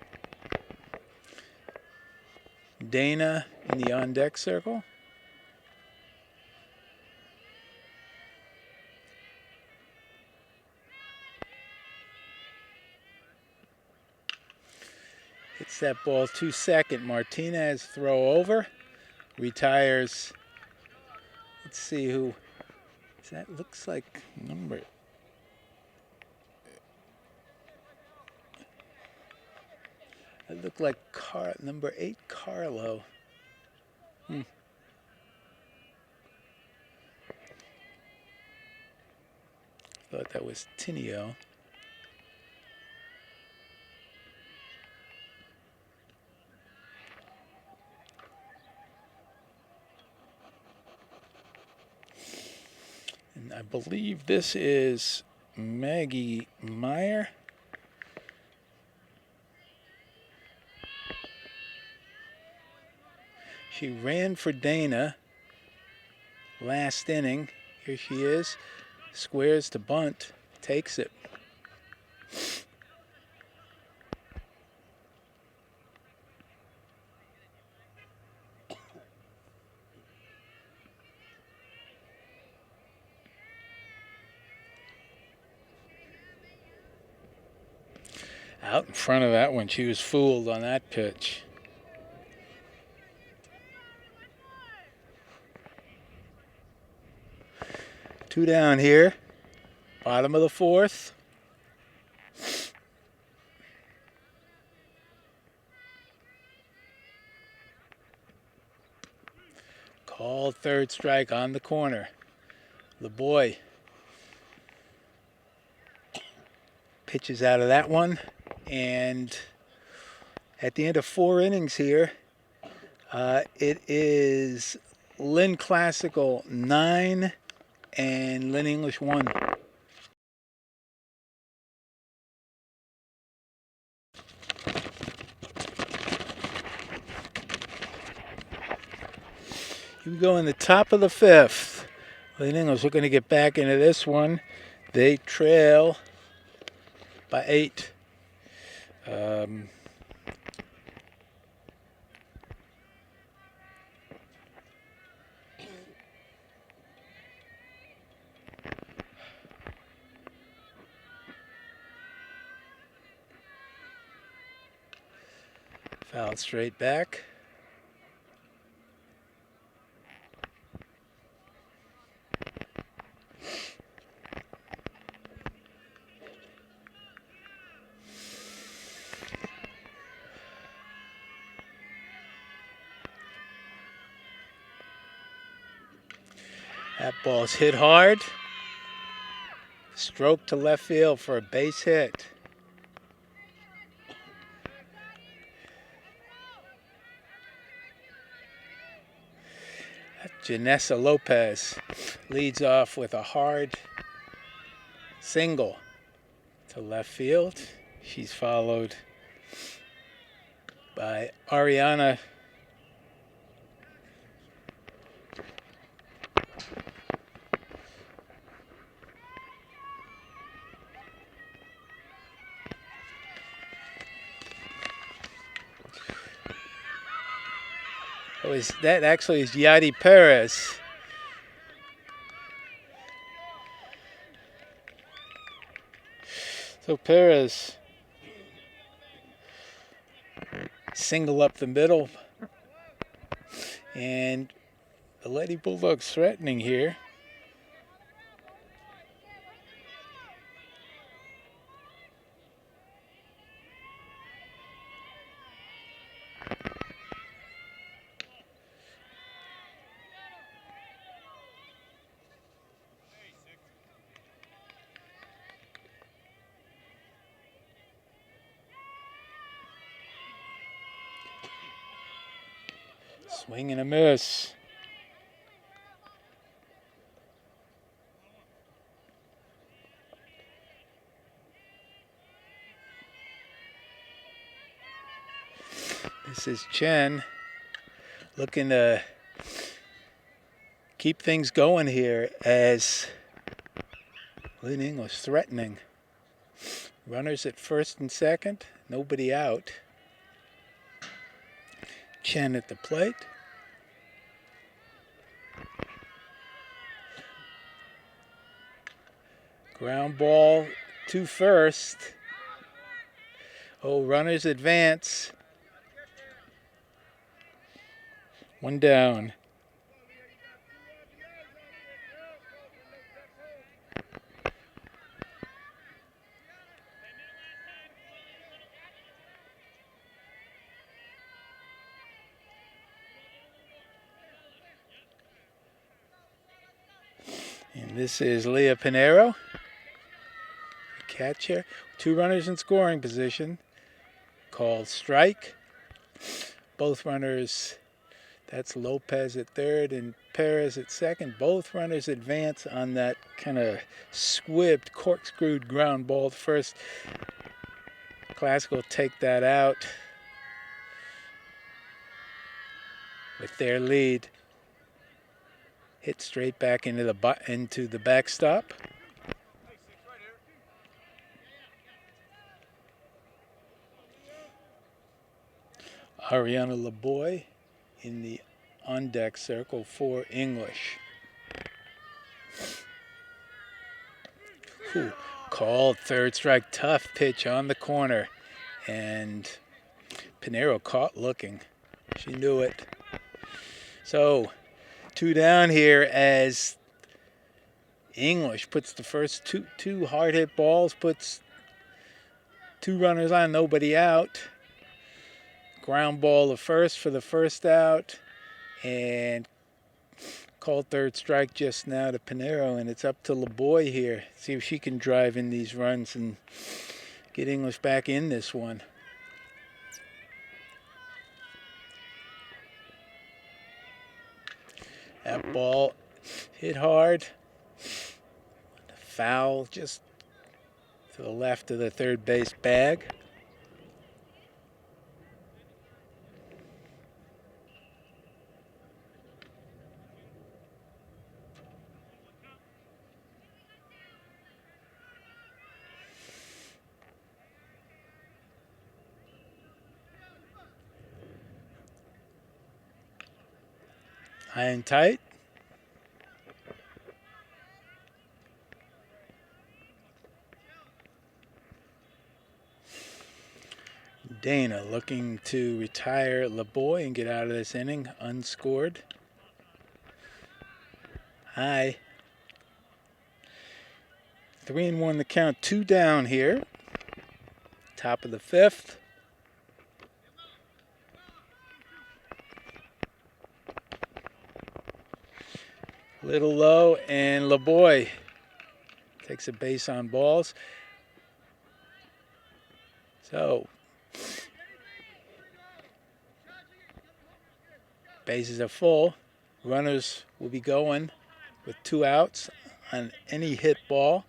Dana in the on-deck circle. Hits that ball to second. Martinez throw over. Retires Let's see who. That looks like number. That looked like number 8, Carlo. Thought that was Tinio. And I believe this is Maggie Meyer. She ran for Dana last inning. Here she is. Squares to bunt. Takes it. Out in front of that one. She was fooled on that pitch. Two down here. Bottom of the fourth. Called third strike on the corner. The boy pitches out of that one. And at the end of 4 innings here, it is Lynn Classical 9 and Lynn English 1. You go in the top of the 5th. Lynn English looking to get back into this one. They trail by 8. Fouled straight back. That ball's hit hard. Stroke to left field for a base hit. Janessa Lopez leads off with a hard single to left field. She's followed by Ariana that actually is Yadi Perez. So Perez single up the middle, and the Lady Bulldogs threatening here. Swing and a miss. This is Chen looking to keep things going here as Lynn English threatening. Runners at first and second, nobody out. Chen at the plate. Ground ball to first. Oh, runners advance. One down. And this is Leah Pinero, catcher. 2 runners in scoring position. Called strike. Both runners, that's Lopez at third and Perez at second. Both runners advance on that kind of squibbed, corkscrewed ground ball at first. Classical take that out with their lead. Hit straight back into the backstop. Ariana LeBoy in the on-deck circle for English. Ooh, called third strike, tough pitch on the corner. And Pinero caught looking. She knew it. So 2 down here as English puts the first two hard hit balls, puts 2 runners on, nobody out. Ground ball to first for the first out, and called third strike just now to Pinero, and it's up to LeBoy here. See if she can drive in these runs and get English back in this one. That ball hit hard. Foul just to the left of the third base bag. High and tight. Dana looking to retire LeBoy and get out of this inning unscored. High. 3-1 the count, 2 down here. Top of the 5th. Little low, and LeBoy takes a base on balls. So, bases are full. Runners will be going with 2 outs on any hit ball.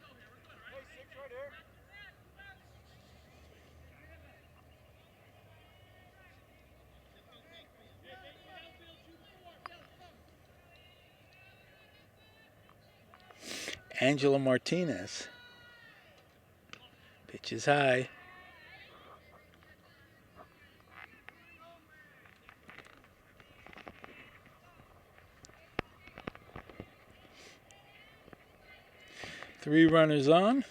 Angela Martinez. Pitch is high. Three runners on,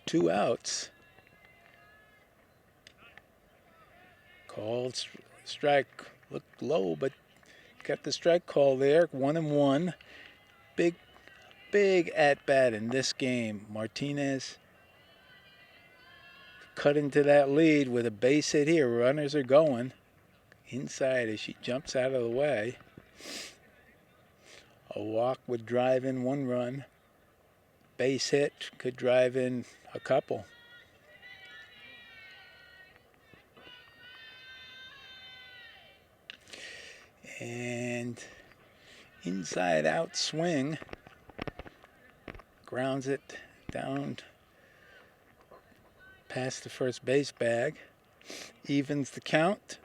2 outs. Called strike. Looked low, but got the strike call there. 1-1. Big at-bat in this game. Martinez cut into that lead with a base hit here. Runners are going inside as she jumps out of the way. A walk would drive in 1 run. Base hit could drive in a couple. And inside out swing. Grounds it down past the first base bag. Evens the count.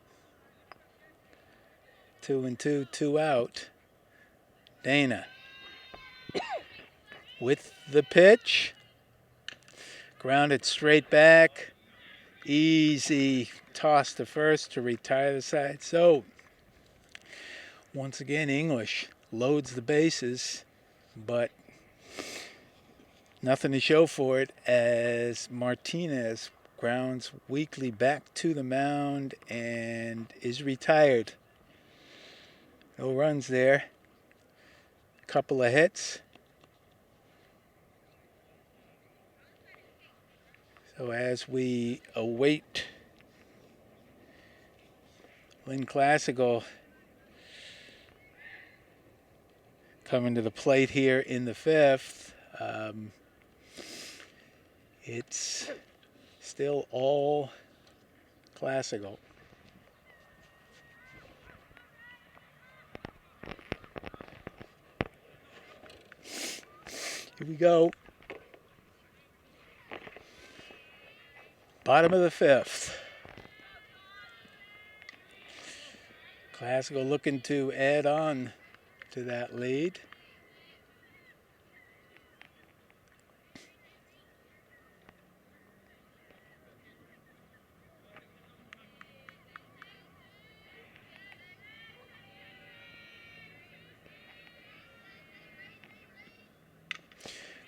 2-2, 2 out. Dana with the pitch. Grounded straight back. Easy toss to first to retire the side. So, once again, English loads the bases, but nothing to show for it as Martinez grounds weakly back to the mound and is retired. No runs there. Couple of hits. So as we await Lynn Classical coming to the plate here in the fifth. It's still all classical. Here we go. Bottom of the fifth. Classical looking to add on to that lead.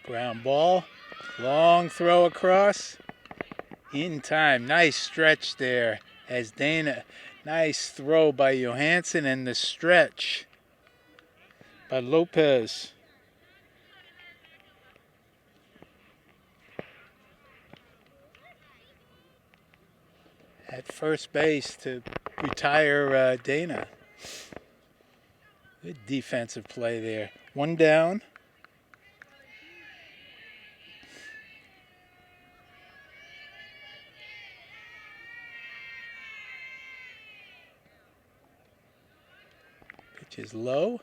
Ground ball, long throw across, in time. Nice stretch there as Dana, nice throw by Johansson, and the stretch by Lopez. At first base to retire Dana. Good defensive play there. One down. Pitch is low.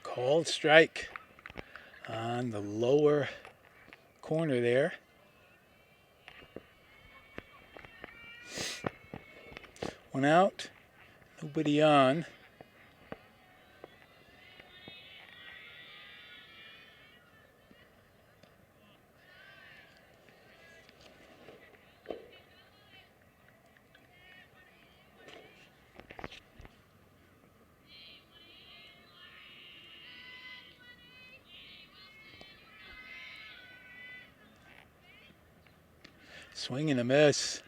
Called strike on the lower corner there. One out, nobody on. Swing and a miss.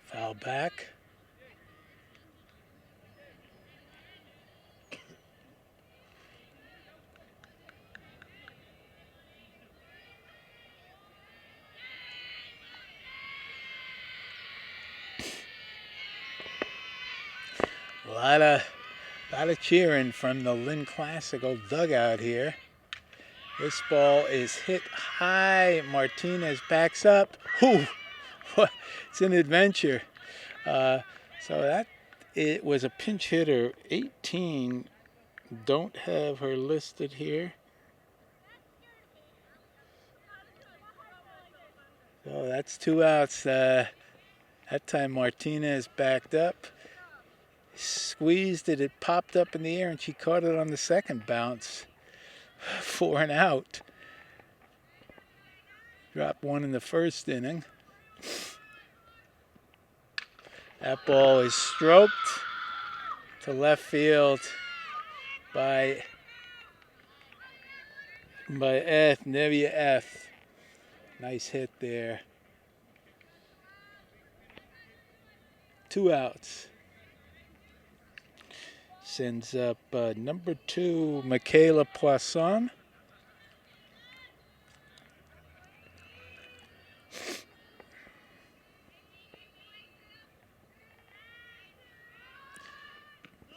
Foul back. A lot of cheering from the Lynn Classical dugout here. This ball is hit high. Martinez backs up. Whew, it's an adventure. So that it was a pinch hitter. 18. Don't have her listed here. So that's 2 outs. That time Martinez backed up. Squeezed it, it popped up in the air, and she caught it on the second bounce for an out. Dropped one in the first inning. That ball is stroked to left field by Nevia F. Nice hit there. 2 outs. Sends up number 2, Michaela Poisson.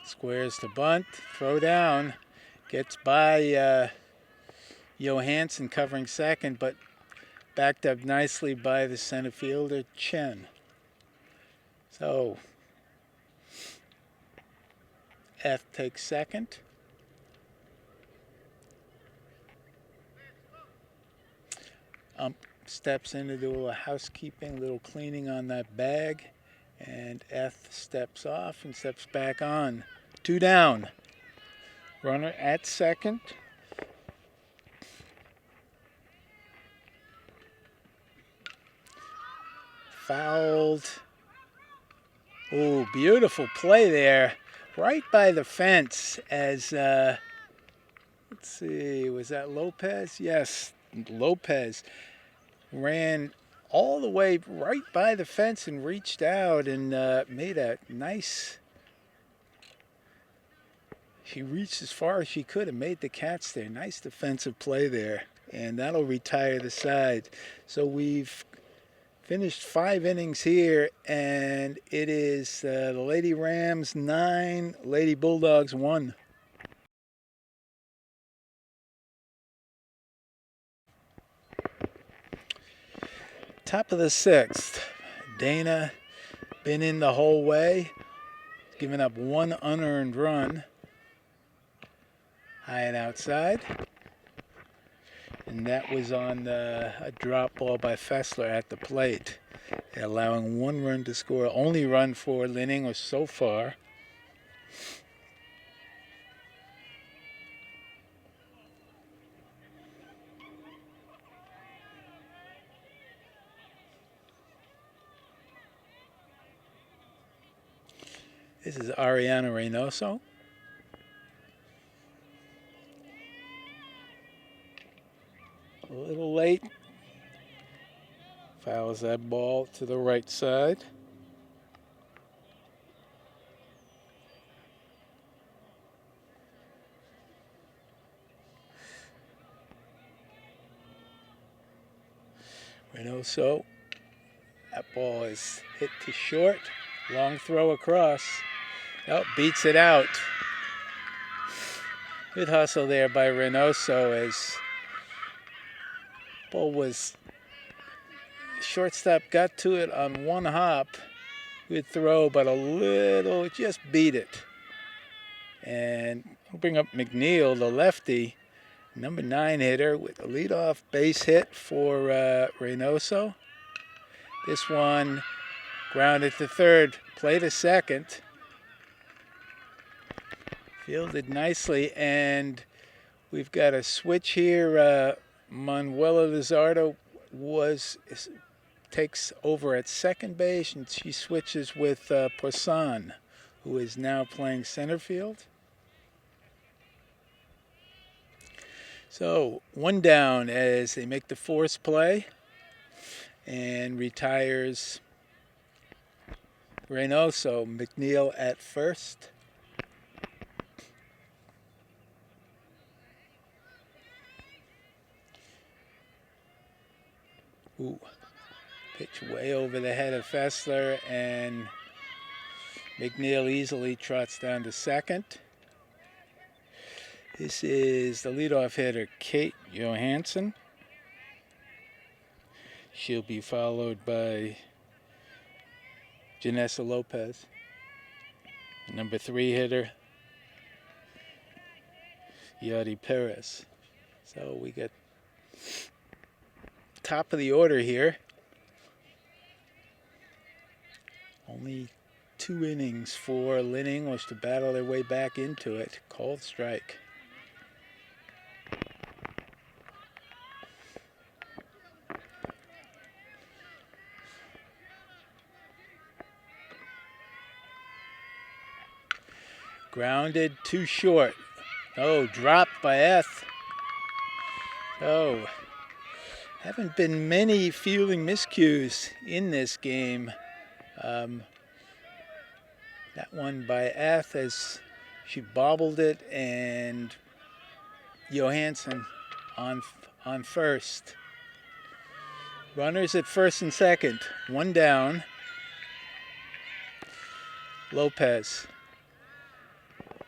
Squares the bunt, throw down, gets by Johansson covering second, but backed up nicely by the center fielder, Chen. So F takes second. steps in to do a little housekeeping, a little cleaning on that bag. And Eth steps off and steps back on. 2 down. Runner at second. Fouled. Oh, beautiful play there. Right by the fence as, let's see, was that Lopez? Yes, Lopez ran all the way right by the fence and reached out and made a nice, she reached as far as she could and made the catch there. Nice defensive play there. And that'll retire the side. So we've finished 5 innings here, and it is the Lady Rams 9, Lady Bulldogs 1. Top of the 6th. Dana been in the whole way, giving up 1 unearned run. High and outside. And that was on a drop ball by Fessler at the plate, allowing 1 run to score. Only run for Lynn English so far. This is Ariana Reynoso. A little late. Fouls that ball to the right side. Reynoso. That ball is hit to short. Long throw across. Oh, beats it out. Good hustle there by Reynoso as ball was, shortstop got to it on 1 hop. Good throw, but a little, just beat it. And I'll bring up McNeil, the lefty, number 9 hitter, with a leadoff base hit for Reynoso. This one grounded to third, play to second. Fielded nicely, and we've got a switch here. Manuela Lizardo takes over at second base, and she switches with Poisson, who is now playing center field. So 1 down as they make the force play, and retires Reynoso. McNeil at first. Ooh, pitch way over the head of Fessler, and McNeil easily trots down to second. This is the leadoff hitter, Kate Johansson. She'll be followed by Janessa Lopez, number 3 hitter, Yadi Perez. So we get top of the order here. Only 2 innings for Lynn English to battle their way back into it. Cold strike. Grounded too short. Oh, dropped by Eth. Oh, haven't been many fielding miscues in this game. That one by Eth as she bobbled it, and Johansson on first. Runners at first and second. 1 down. Lopez.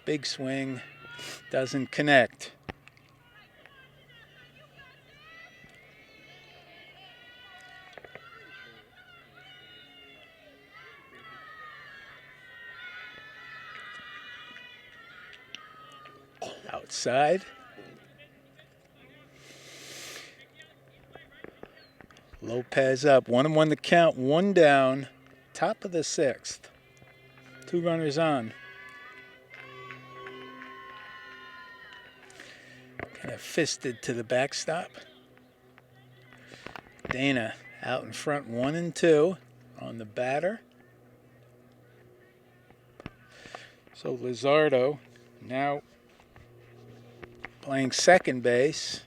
Big swing. Doesn't connect. Outside. Lopez up. 1-1 the count. One down. Top of the sixth. 2 runners on. Kind of fisted to the backstop. Dana out in front, 1-2 on the batter. So Lizardo now playing second base.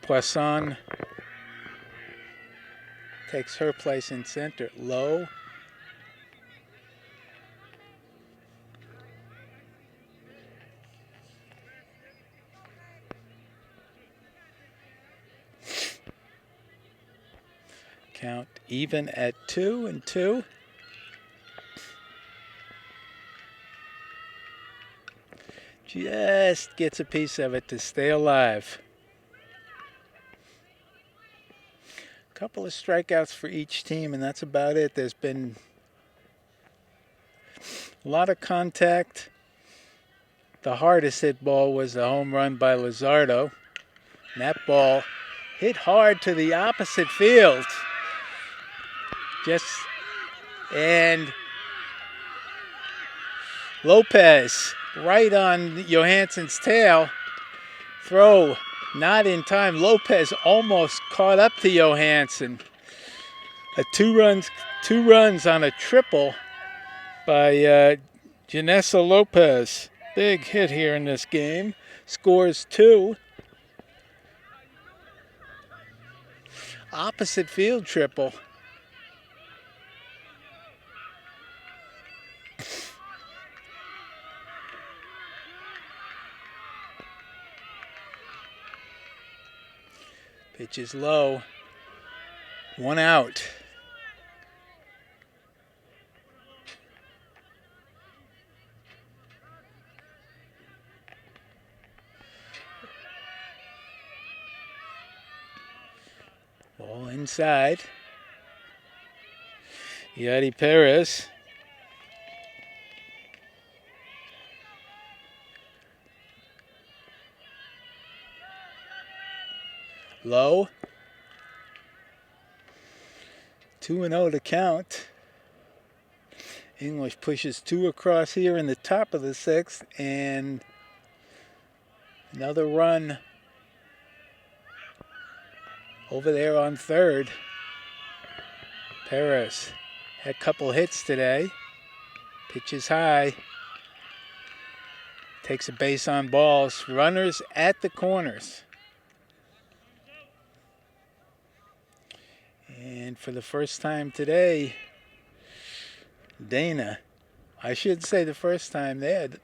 Poisson takes her place in center. Low. Count even at 2-2. Just gets a piece of it to stay alive. Couple of strikeouts for each team, and that's about it. There's been a lot of contact. The hardest hit ball was the home run by Lizardo. And that ball hit hard to the opposite field. And Lopez right on Johansson's tail. Throw not in time. Lopez almost caught up to Johansson. Two runs on a triple by Janessa Lopez. Big hit here in this game. Scores 2. Opposite field triple. Pitch is low. 1 out. Ball inside. Yadi Perez. Low. 2-0 to count. English pushes 2 across here in the top of the 6th, and another run over there on third. Perez had a couple hits today. Pitches high. Takes a base on balls. Runners at the corners. And for the first time today, Dana, I should say the first time the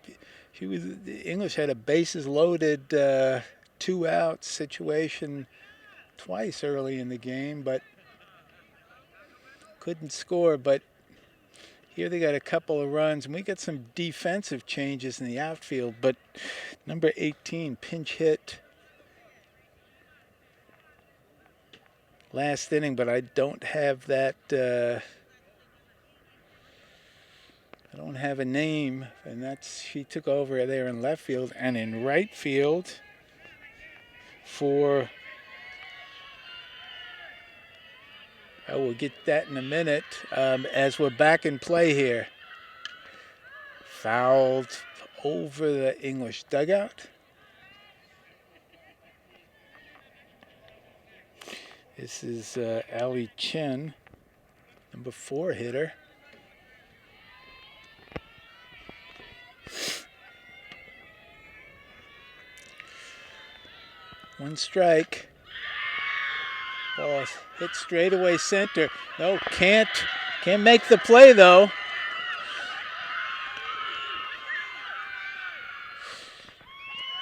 English had a bases loaded 2 out situation twice early in the game, but couldn't score. But here they got a couple of runs, and we got some defensive changes in the outfield. But number 18 pinch hit last inning, but I don't have that. I don't have a name, and she took over there in left field and in right field for. I will get that in a minute as we're back in play here. Fouled over the English dugout. This is Ali Chen, number 4 hitter. One strike. Ball hit straight away center. No, can't make the play though.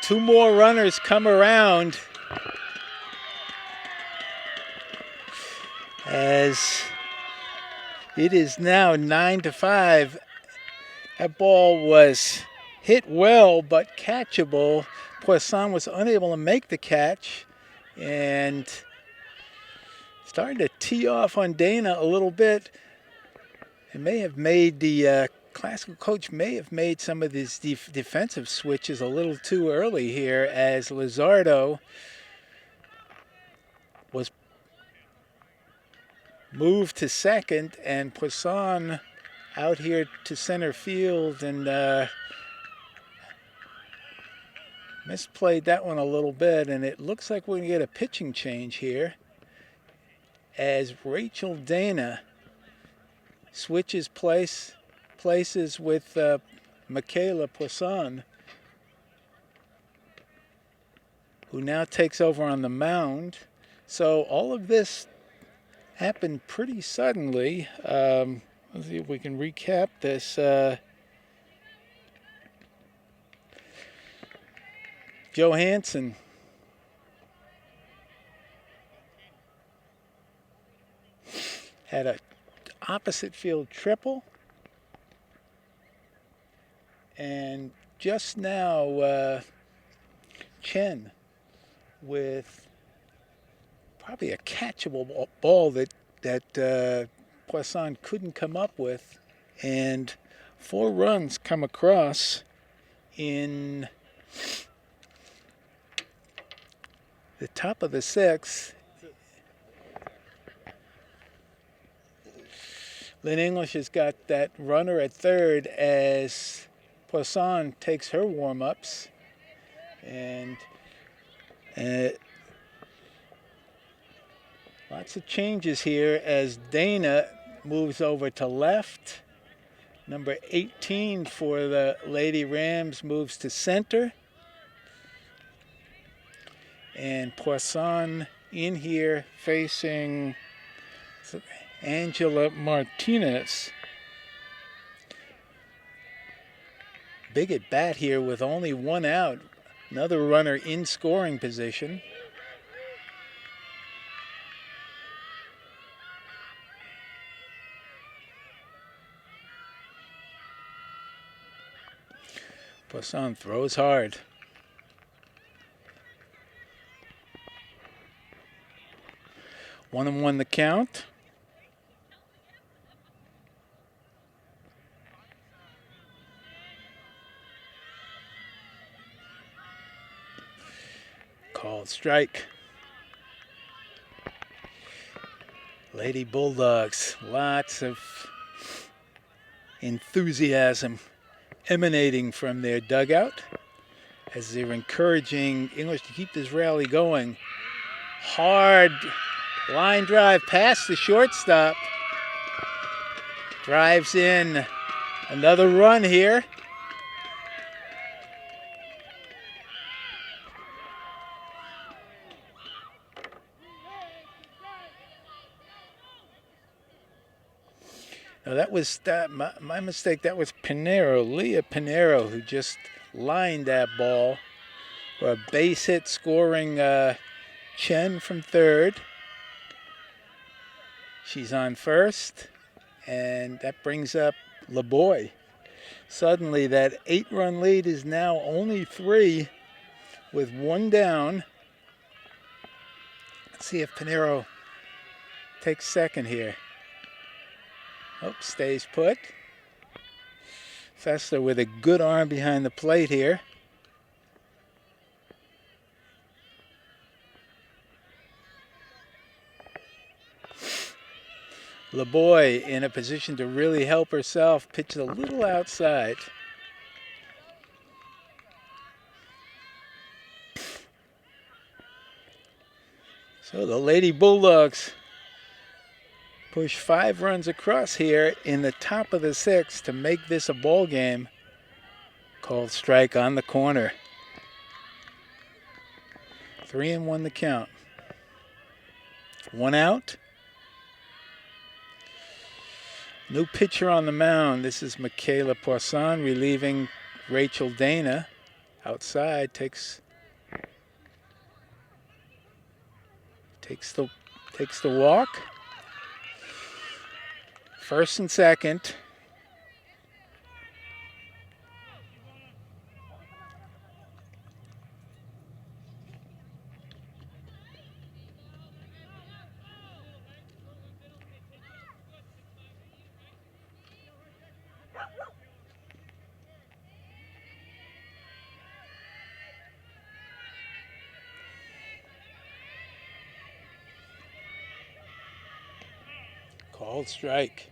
Two more runners come around as it is now 9-5. That ball was hit well but catchable. Poisson was unable to make the catch and starting to tee off on Dana a little bit. It may have made the classical coach may have made some of these defensive switches a little too early here, as Lizardo was move to second, and Poisson out here to center field, and misplayed that one a little bit, and it looks like we're going to get a pitching change here as Rachel Dana switches places with Michaela Poisson, who now takes over on the mound. So all of this happened pretty suddenly. Let's see if we can recap this. Johansson had a opposite field triple, and just now Chen with probably a catchable ball that Poisson couldn't come up with, and 4 runs come across in the top of the 6th. Lynn English has got that runner at third as Poisson takes her warm-ups, and lots of changes here as Dana moves over to left. Number 18 for the Lady Rams moves to center. And Poisson in here facing Angela Martinez. Big at bat here with only 1 out. Another runner in scoring position. Poisson throws hard. One and one the count. Called strike. Lady Bulldogs, lots of enthusiasm emanating from their dugout as they're encouraging English to keep this rally going. Hard line drive past the shortstop. Drives in another run here. Now that was my mistake. That was Pinero, Leah Pinero, who just lined that ball for a base hit, scoring Chen from third. She's on first, and that brings up LeBoy. Suddenly that 8-run lead is now only 3 with 1 down. Let's see if Pinero takes second here. Oh, stays put. Fessler with a good arm behind the plate here. LeBoy in a position to really help herself, pitched a little outside. So the Lady Bulldogs push 5 runs across here in the top of the 6th to make this a ball game. Called strike on the corner. 3-1 the count. 1 out. New pitcher on the mound. This is Michaela Poisson relieving Rachel Dana. Outside, takes the walk. First and second. Called strike.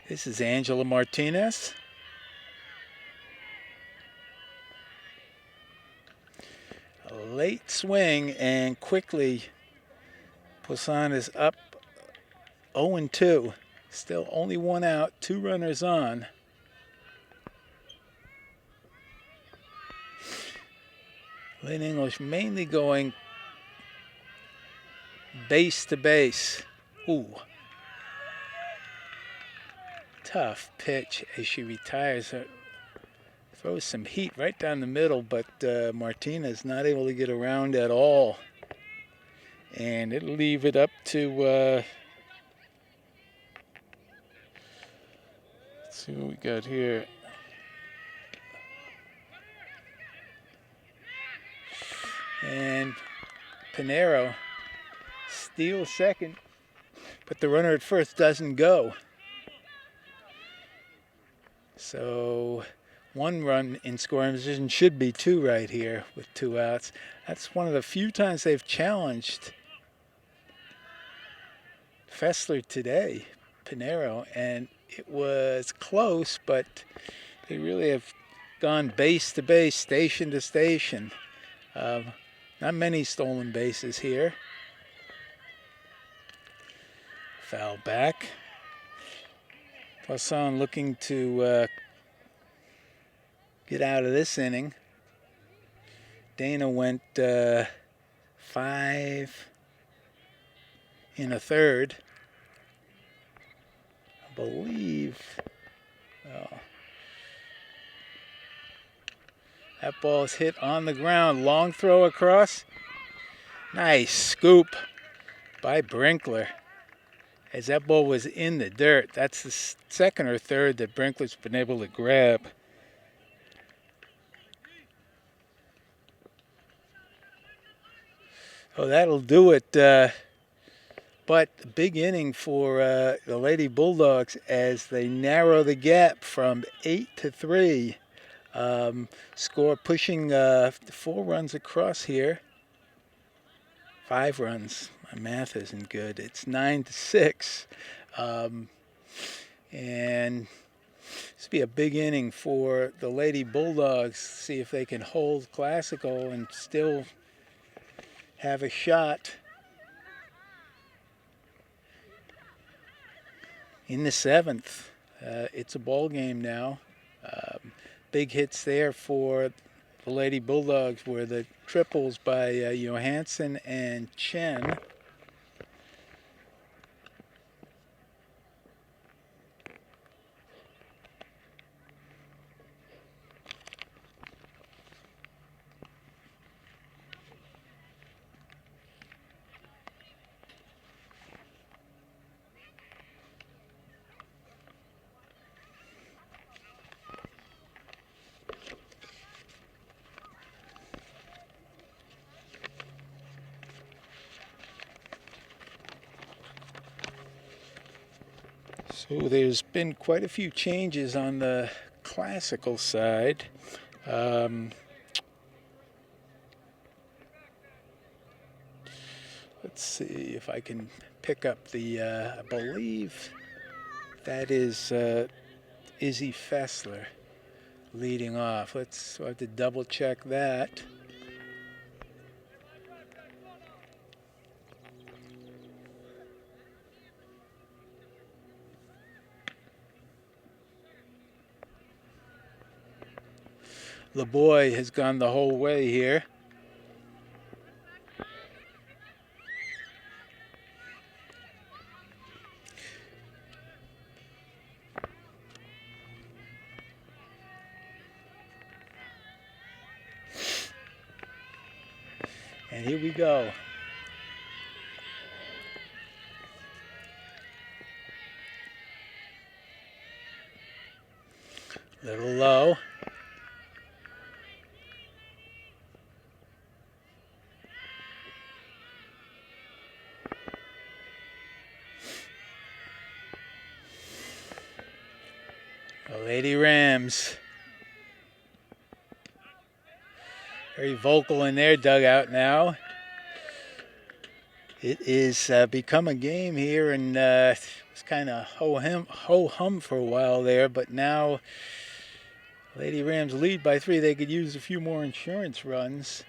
This is Angela Martinez. A late swing, and quickly Poisson is up 0-2. Still only one out, 2 runners on. Lynn English mainly going base to base. Ooh. Tough pitch as she retires. Throws some heat right down the middle, but Martinez not able to get around at all. And it'll leave it up to, let's see what we got here. And Pinero steals second, but the runner at first doesn't go. So 1 run in scoring position, should be 2 right here with 2 outs. That's one of the few times they've challenged Fessler today, Pinero, and it was close, but they really have gone base to base, station to station. Not many stolen bases here. Foul back. Poisson looking to get out of this inning. Dana went 5 1/3. I believe. Well, that ball is hit on the ground. Long throw across. Nice scoop by Brinkler. As that ball was in the dirt. That's the second or third that Brinkler's been able to grab. Oh, that'll do it. But big inning for the Lady Bulldogs as they narrow the gap from 8-3. Score pushing 4 runs across here. 5 runs. My math isn't good. It's 9-6. And this will be a big inning for the Lady Bulldogs. See if they can hold Classical and still have a shot in the 7th. It's a ball game now. Big hits there for the Lady Bulldogs were the triples by Johansson and Chen. So there's been quite a few changes on the Classical side. Let's see if I can pick up the, I believe that is Izzy Fessler leading off. I'll have to double check that. LeBoy has gone the whole way here. And here we go. Little low. The Lady Rams. Very vocal in their dugout now. It is become a game here, and it's kind of ho-hum for a while there, but now Lady Rams lead by 3. They could use a few more insurance runs.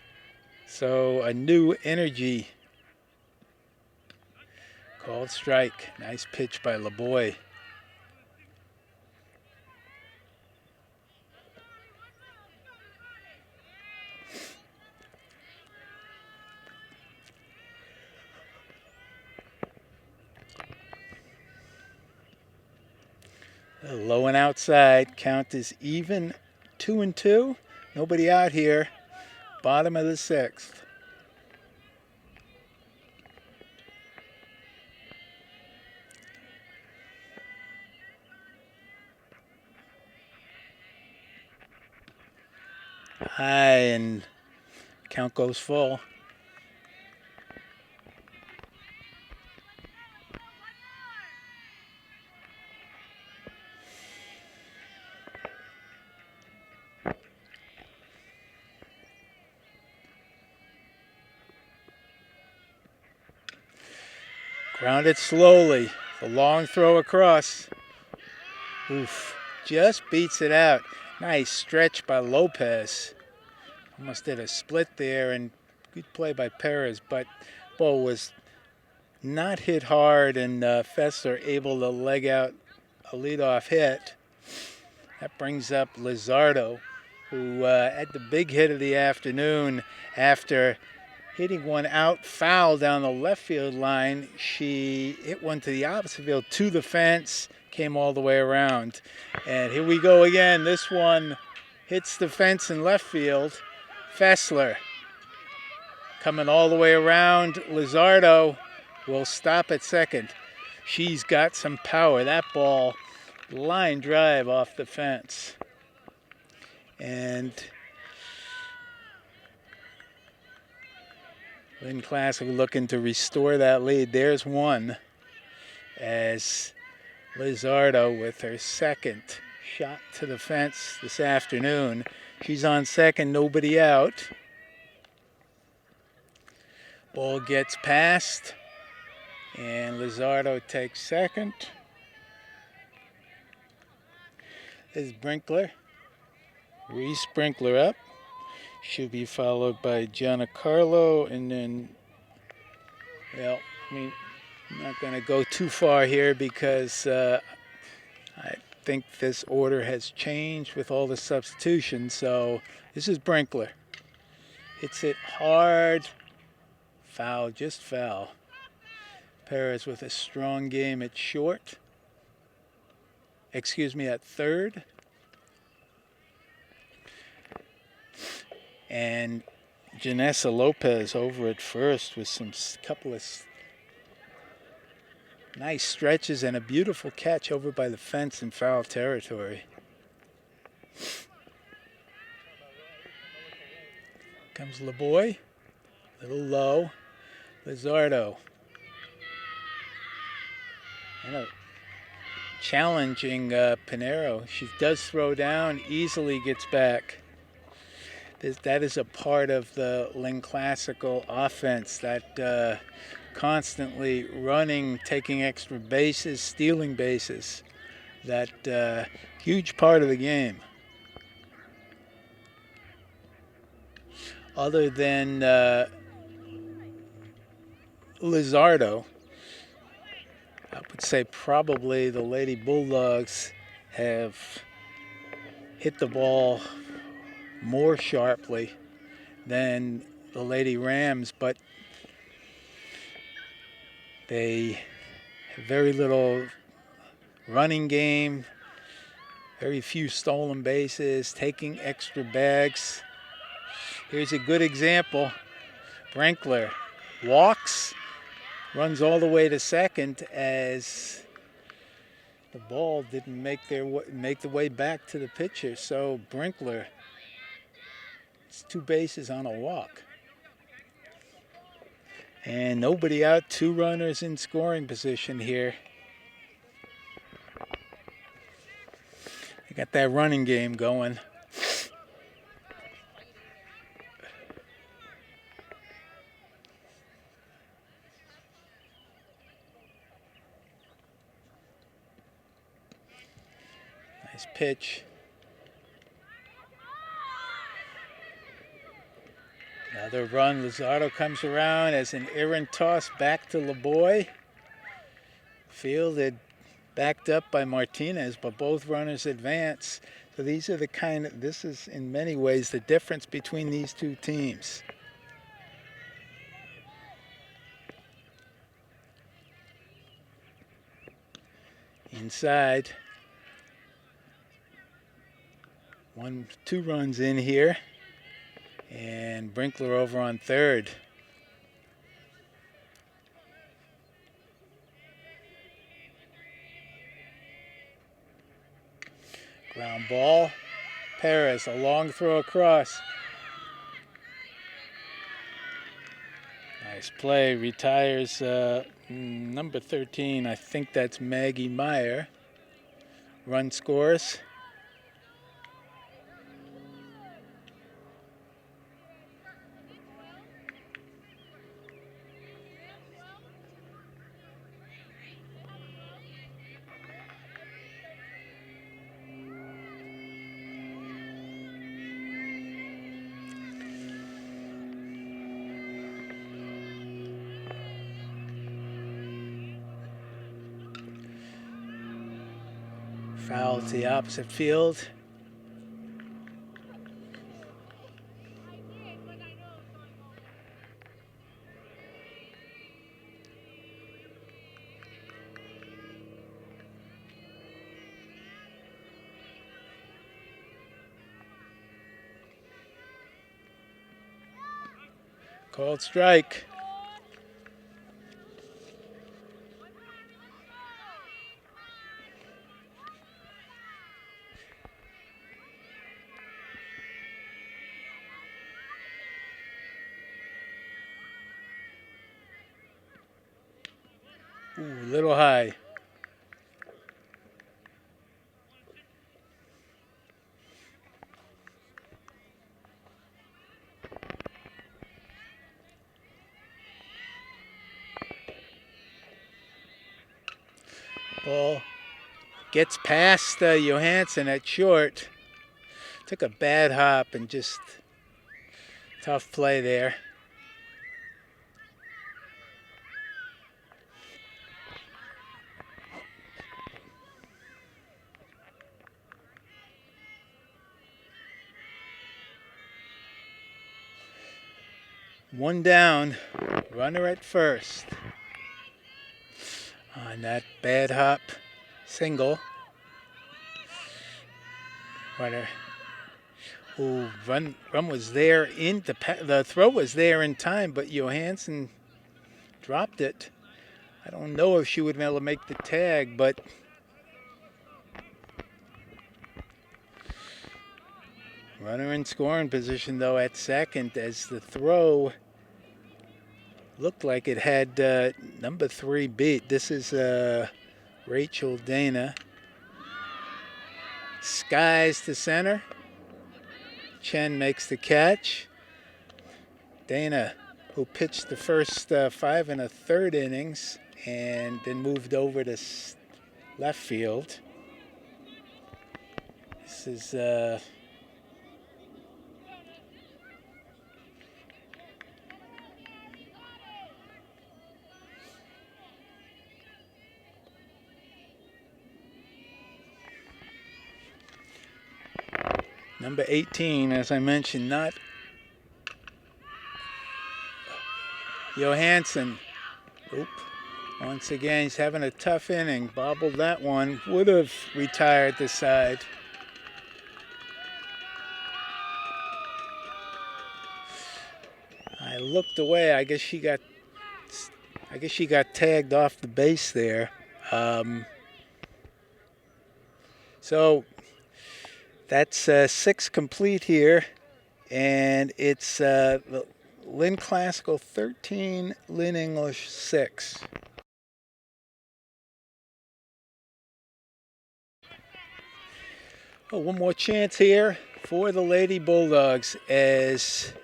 So a new energy. Called strike. Nice pitch by LeBoy. Low and outside. Count is even, 2-2. Nobody out here. Bottom of the 6th. High, and count goes full. Grounded slowly. The long throw across. Oof. Just beats it out. Nice stretch by Lopez. Almost did a split there, and good play by Perez, but ball was not hit hard, and Fessler able to leg out a leadoff hit. That brings up Lizardo, who had the big hit of the afternoon after hitting one out foul down the left field line. She hit one to the opposite field, to the fence, came all the way around. And here we go again. This one hits the fence in left field. Fessler coming all the way around. Lizardo will stop at second. She's got some power. That ball, line drive off the fence. And Lynn Classic looking to restore that lead. There's one as Lizardo with her second shot to the fence this afternoon. She's on second, nobody out. Ball gets passed, and Lizardo takes second. There's Brinkler. Re-sprinkler up. Should be followed by Giancarlo, and then, well, I'm not going to go too far here because I think this order has changed with all the substitutions. So this is Brinkler. Hits it hard. Foul, just foul. Perez with a strong game at short. Excuse me, at third. And Janessa Lopez over at first with some couple of nice stretches and a beautiful catch over by the fence in foul territory. Comes LeBoy, a little low. Lizardo. And a challenging Pinero. She does throw down, easily gets back. That is a part of the Lynn Classical offense, that constantly running, taking extra bases, stealing bases. That huge part of the game. Other than Lizardo, I would say probably the Lady Bulldogs have hit the ball more sharply than the Lady Rams, but they have very little running game, very few stolen bases, taking extra bags. Here's a good example. Brinkler walks, runs all the way to second as the ball didn't make the way back to the pitcher. So Brinkler, it's 2 bases on a walk. And nobody out, 2 runners in scoring position here. I got that running game going. Nice pitch. Another run. Luzardo comes around as an errant toss back to LeBoy. Fielded, backed up by Martinez, but both runners advance. So these are the this is in many ways the difference between these two teams. Inside. 2 runs in here. And Brinkler over on third. Ground ball. Perez, a long throw across. Nice play. Retires number 13. I think that's Maggie Meyer. Run scores. Foul to the opposite field. Called strike. Ooh, a little high. Ball gets past Johansson at short. Took a bad hop and just tough play there. One down, runner at first. On that bad hop single. Runner. Ooh, run was there in the throw was there in time, but Johansson dropped it. I don't know if she would be able to make the tag, but runner in scoring position though at second as the throw looked like it had number 3 beat. This is Rachel Dana. Skies to center. Chen makes the catch. Dana, who pitched the first 5 1/3 innings and then moved over to left field. This is number 18, as I mentioned, not Johansson. Oop. Once again, he's having a tough inning. Bobbled that one. Would have retired the side. I looked away. I guess she got tagged off the base there. So that's 6 complete here, and it's Lynn Classical 13, Lynn English 6. Oh, one more chance here for the Lady Bulldogs, as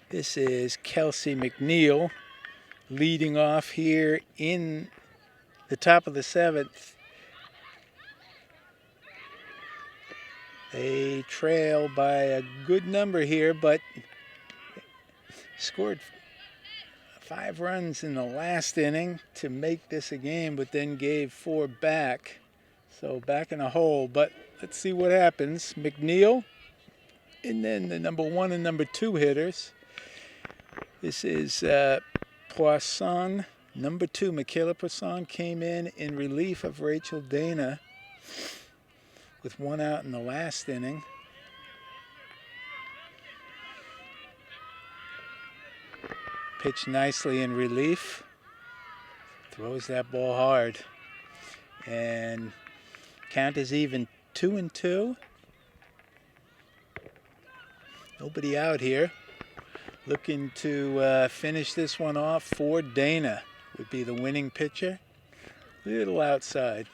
this is Kelsey McNeil leading off here in the top of the 7th. They trail by a good number here, but scored 5 runs in the last inning to make this a game, but then gave 4 back. So back in a hole, but let's see what happens. McNeil, and then the number 1 and number 2 hitters. This is Poisson. Number 2, Michaela Poisson, came in relief of Rachel Dana with 1 out in the last inning. Pitched nicely in relief. Throws that ball hard. And count is even 2-2. Nobody out here. Looking to finish this one off for Dana. Would be the winning pitcher. Little outside.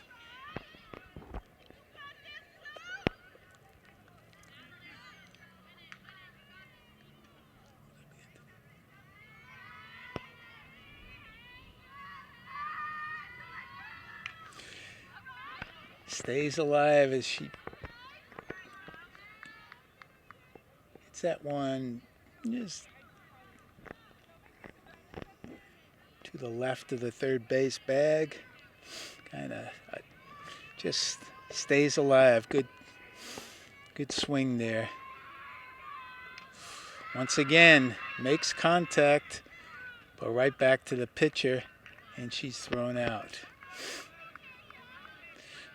Stays alive as she hits that one just to the left of the third base bag. Kind of just stays alive. Good swing there. Once again, makes contact, but right back to the pitcher, and she's thrown out.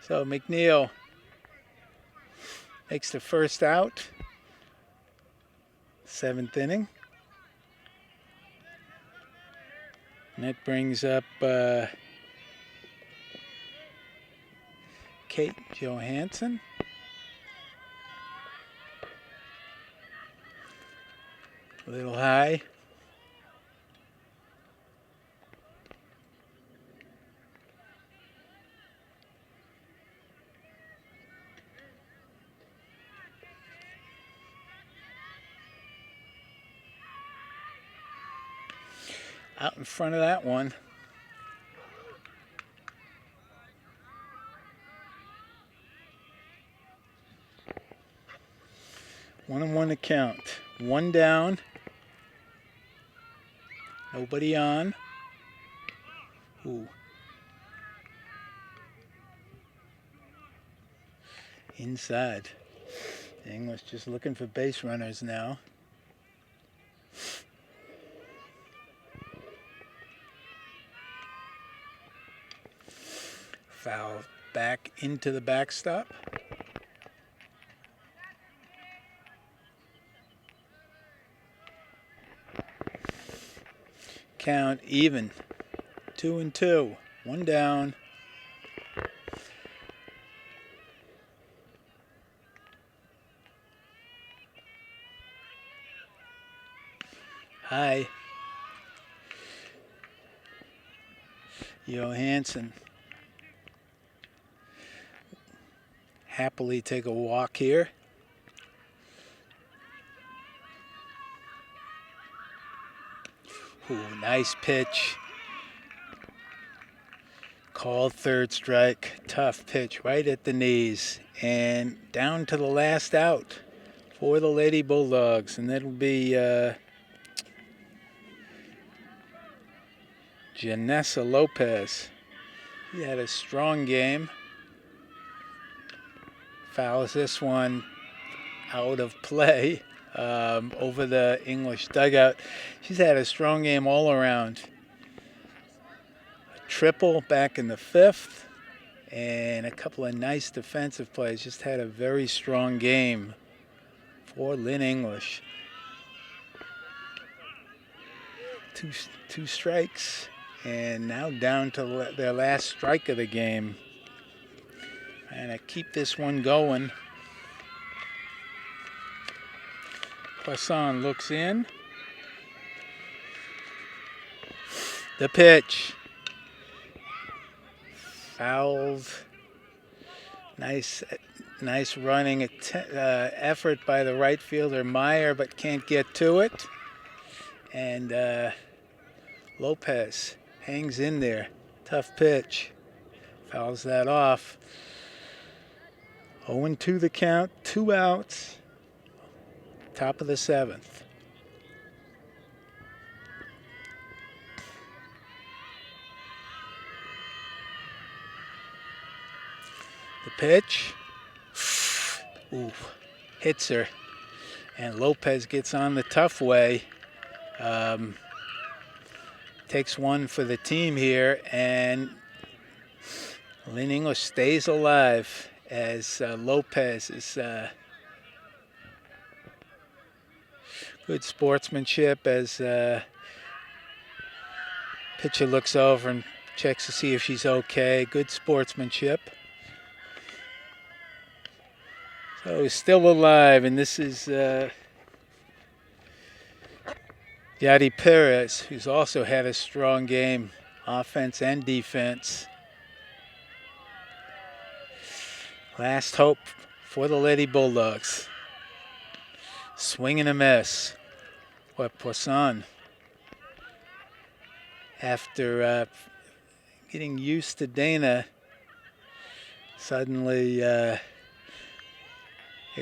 So McNeil makes the first out, 7th inning. And that brings up Kate Johansson. A little high. Out in front of that one. One and one to count. 1 down. Nobody on. Ooh. Inside. The English just looking for base runners now. Foul back into the backstop. Count even. 2-2. 1 down. High. Johansson. Happily take a walk here. Ooh, nice pitch. Called third strike. Tough pitch right at the knees. And down to the last out for the Lady Bulldogs. And that'll be Janessa Lopez. He had a strong game. Fouls this one out of play over the English dugout. She's had a strong game all around. A triple back in the 5th and a couple of nice defensive plays. Just had a very strong game for Lynn English. Two strikes, and now down to their last strike of the game. And I keep this one going. Poisson looks in. The pitch. Fouled. Nice Nice running effort by the right fielder Meyer, but can't get to it. And Lopez hangs in there. Tough pitch. Fouls that off. 0-2 the count, 2 outs. Top of the 7th. The pitch. Ooh, hits her. And Lopez gets on the tough way. Takes one for the team here, and Lynn English stays alive as Lopez is good sportsmanship as pitcher looks over and checks to see if she's okay. Good sportsmanship. So he's still alive, and this is Yadi Perez, who's also had a strong game, offense and defense. Last hope for the Lady Bulldogs. Swing and a miss. Poisson, after getting used to Dana, suddenly they're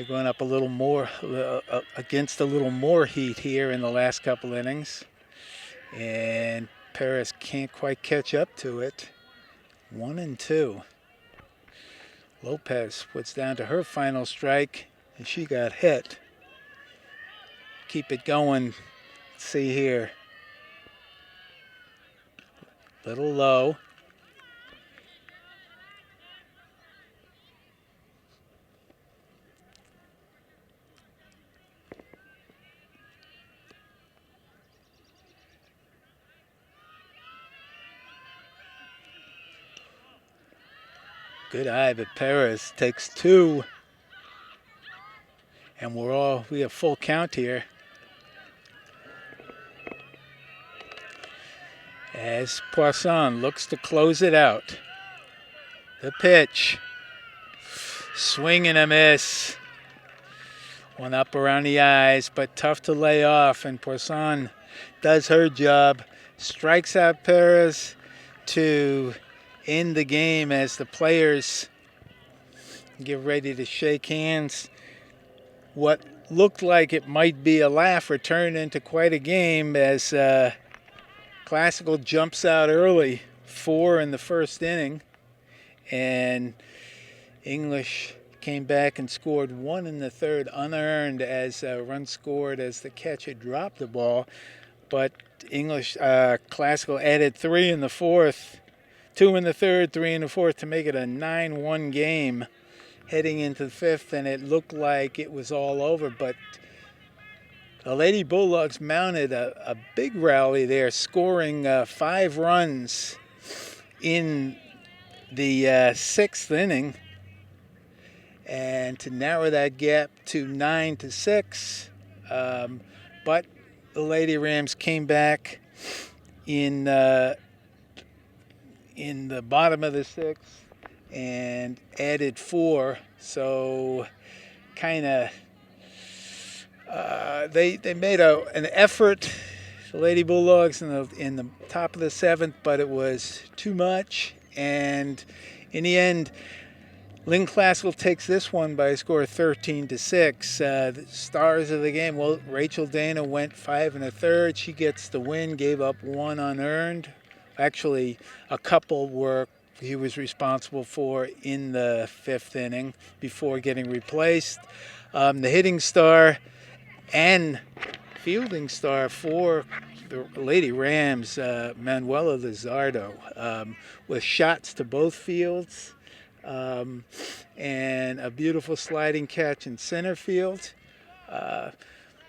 going up a little more, against a little more heat here in the last couple innings. And Perez can't quite catch up to it. 1-2. Lopez puts down to her final strike, and she got hit. Keep it going. Let's see here. Little low. Good eye, but Perez takes 2. And we have full count here. As Poisson looks to close it out. The pitch. Swing and a miss. One up around the eyes, but tough to lay off. And Poisson does her job. Strikes out Perez to end the game as the players get ready to shake hands. What looked like it might be a laugh or turn into quite a game as Classical jumps out early, 4 in the first inning, and English came back and scored 1 in the third unearned as a run scored as the catcher dropped the ball. But Classical added 3 in the fourth, 2 in the third, 3 in the fourth to make it a 9-1 game heading into the 5th, and it looked like it was all over. But the Lady Bulldogs mounted a big rally there, scoring 5 runs in the 6th inning, and to narrow that gap to 9-6. But the Lady Rams came back in the bottom of the 6th and added 4. So kind of they made an effort, the Lady Bulldogs, in the top of the 7th, but it was too much. And in the end, Lynn Classical takes this one by a score of 13-6. The stars of the game, well, Rachel Dana went 5 1/3. She gets the win, gave up 1 unearned. Actually, a couple he was responsible for in the 5th inning before getting replaced. The hitting star and fielding star for the Lady Rams, Manuela Lizardo, with shots to both fields. And a beautiful sliding catch in center field.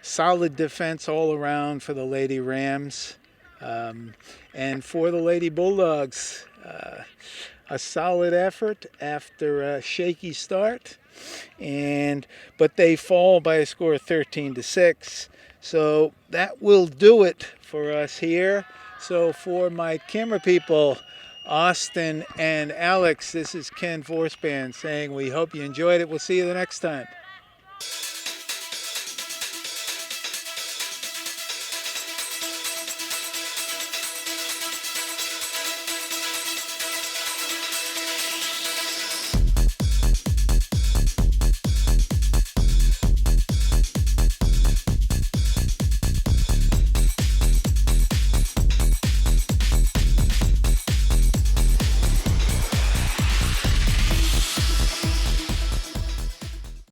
Solid defense all around for the Lady Rams. And for the Lady Bulldogs, a solid effort after a shaky start. But they fall by a score of 13-6. So that will do it for us here. So for my camera people, Austin and Alex, this is Ken Forspan saying we hope you enjoyed it. We'll see you the next time.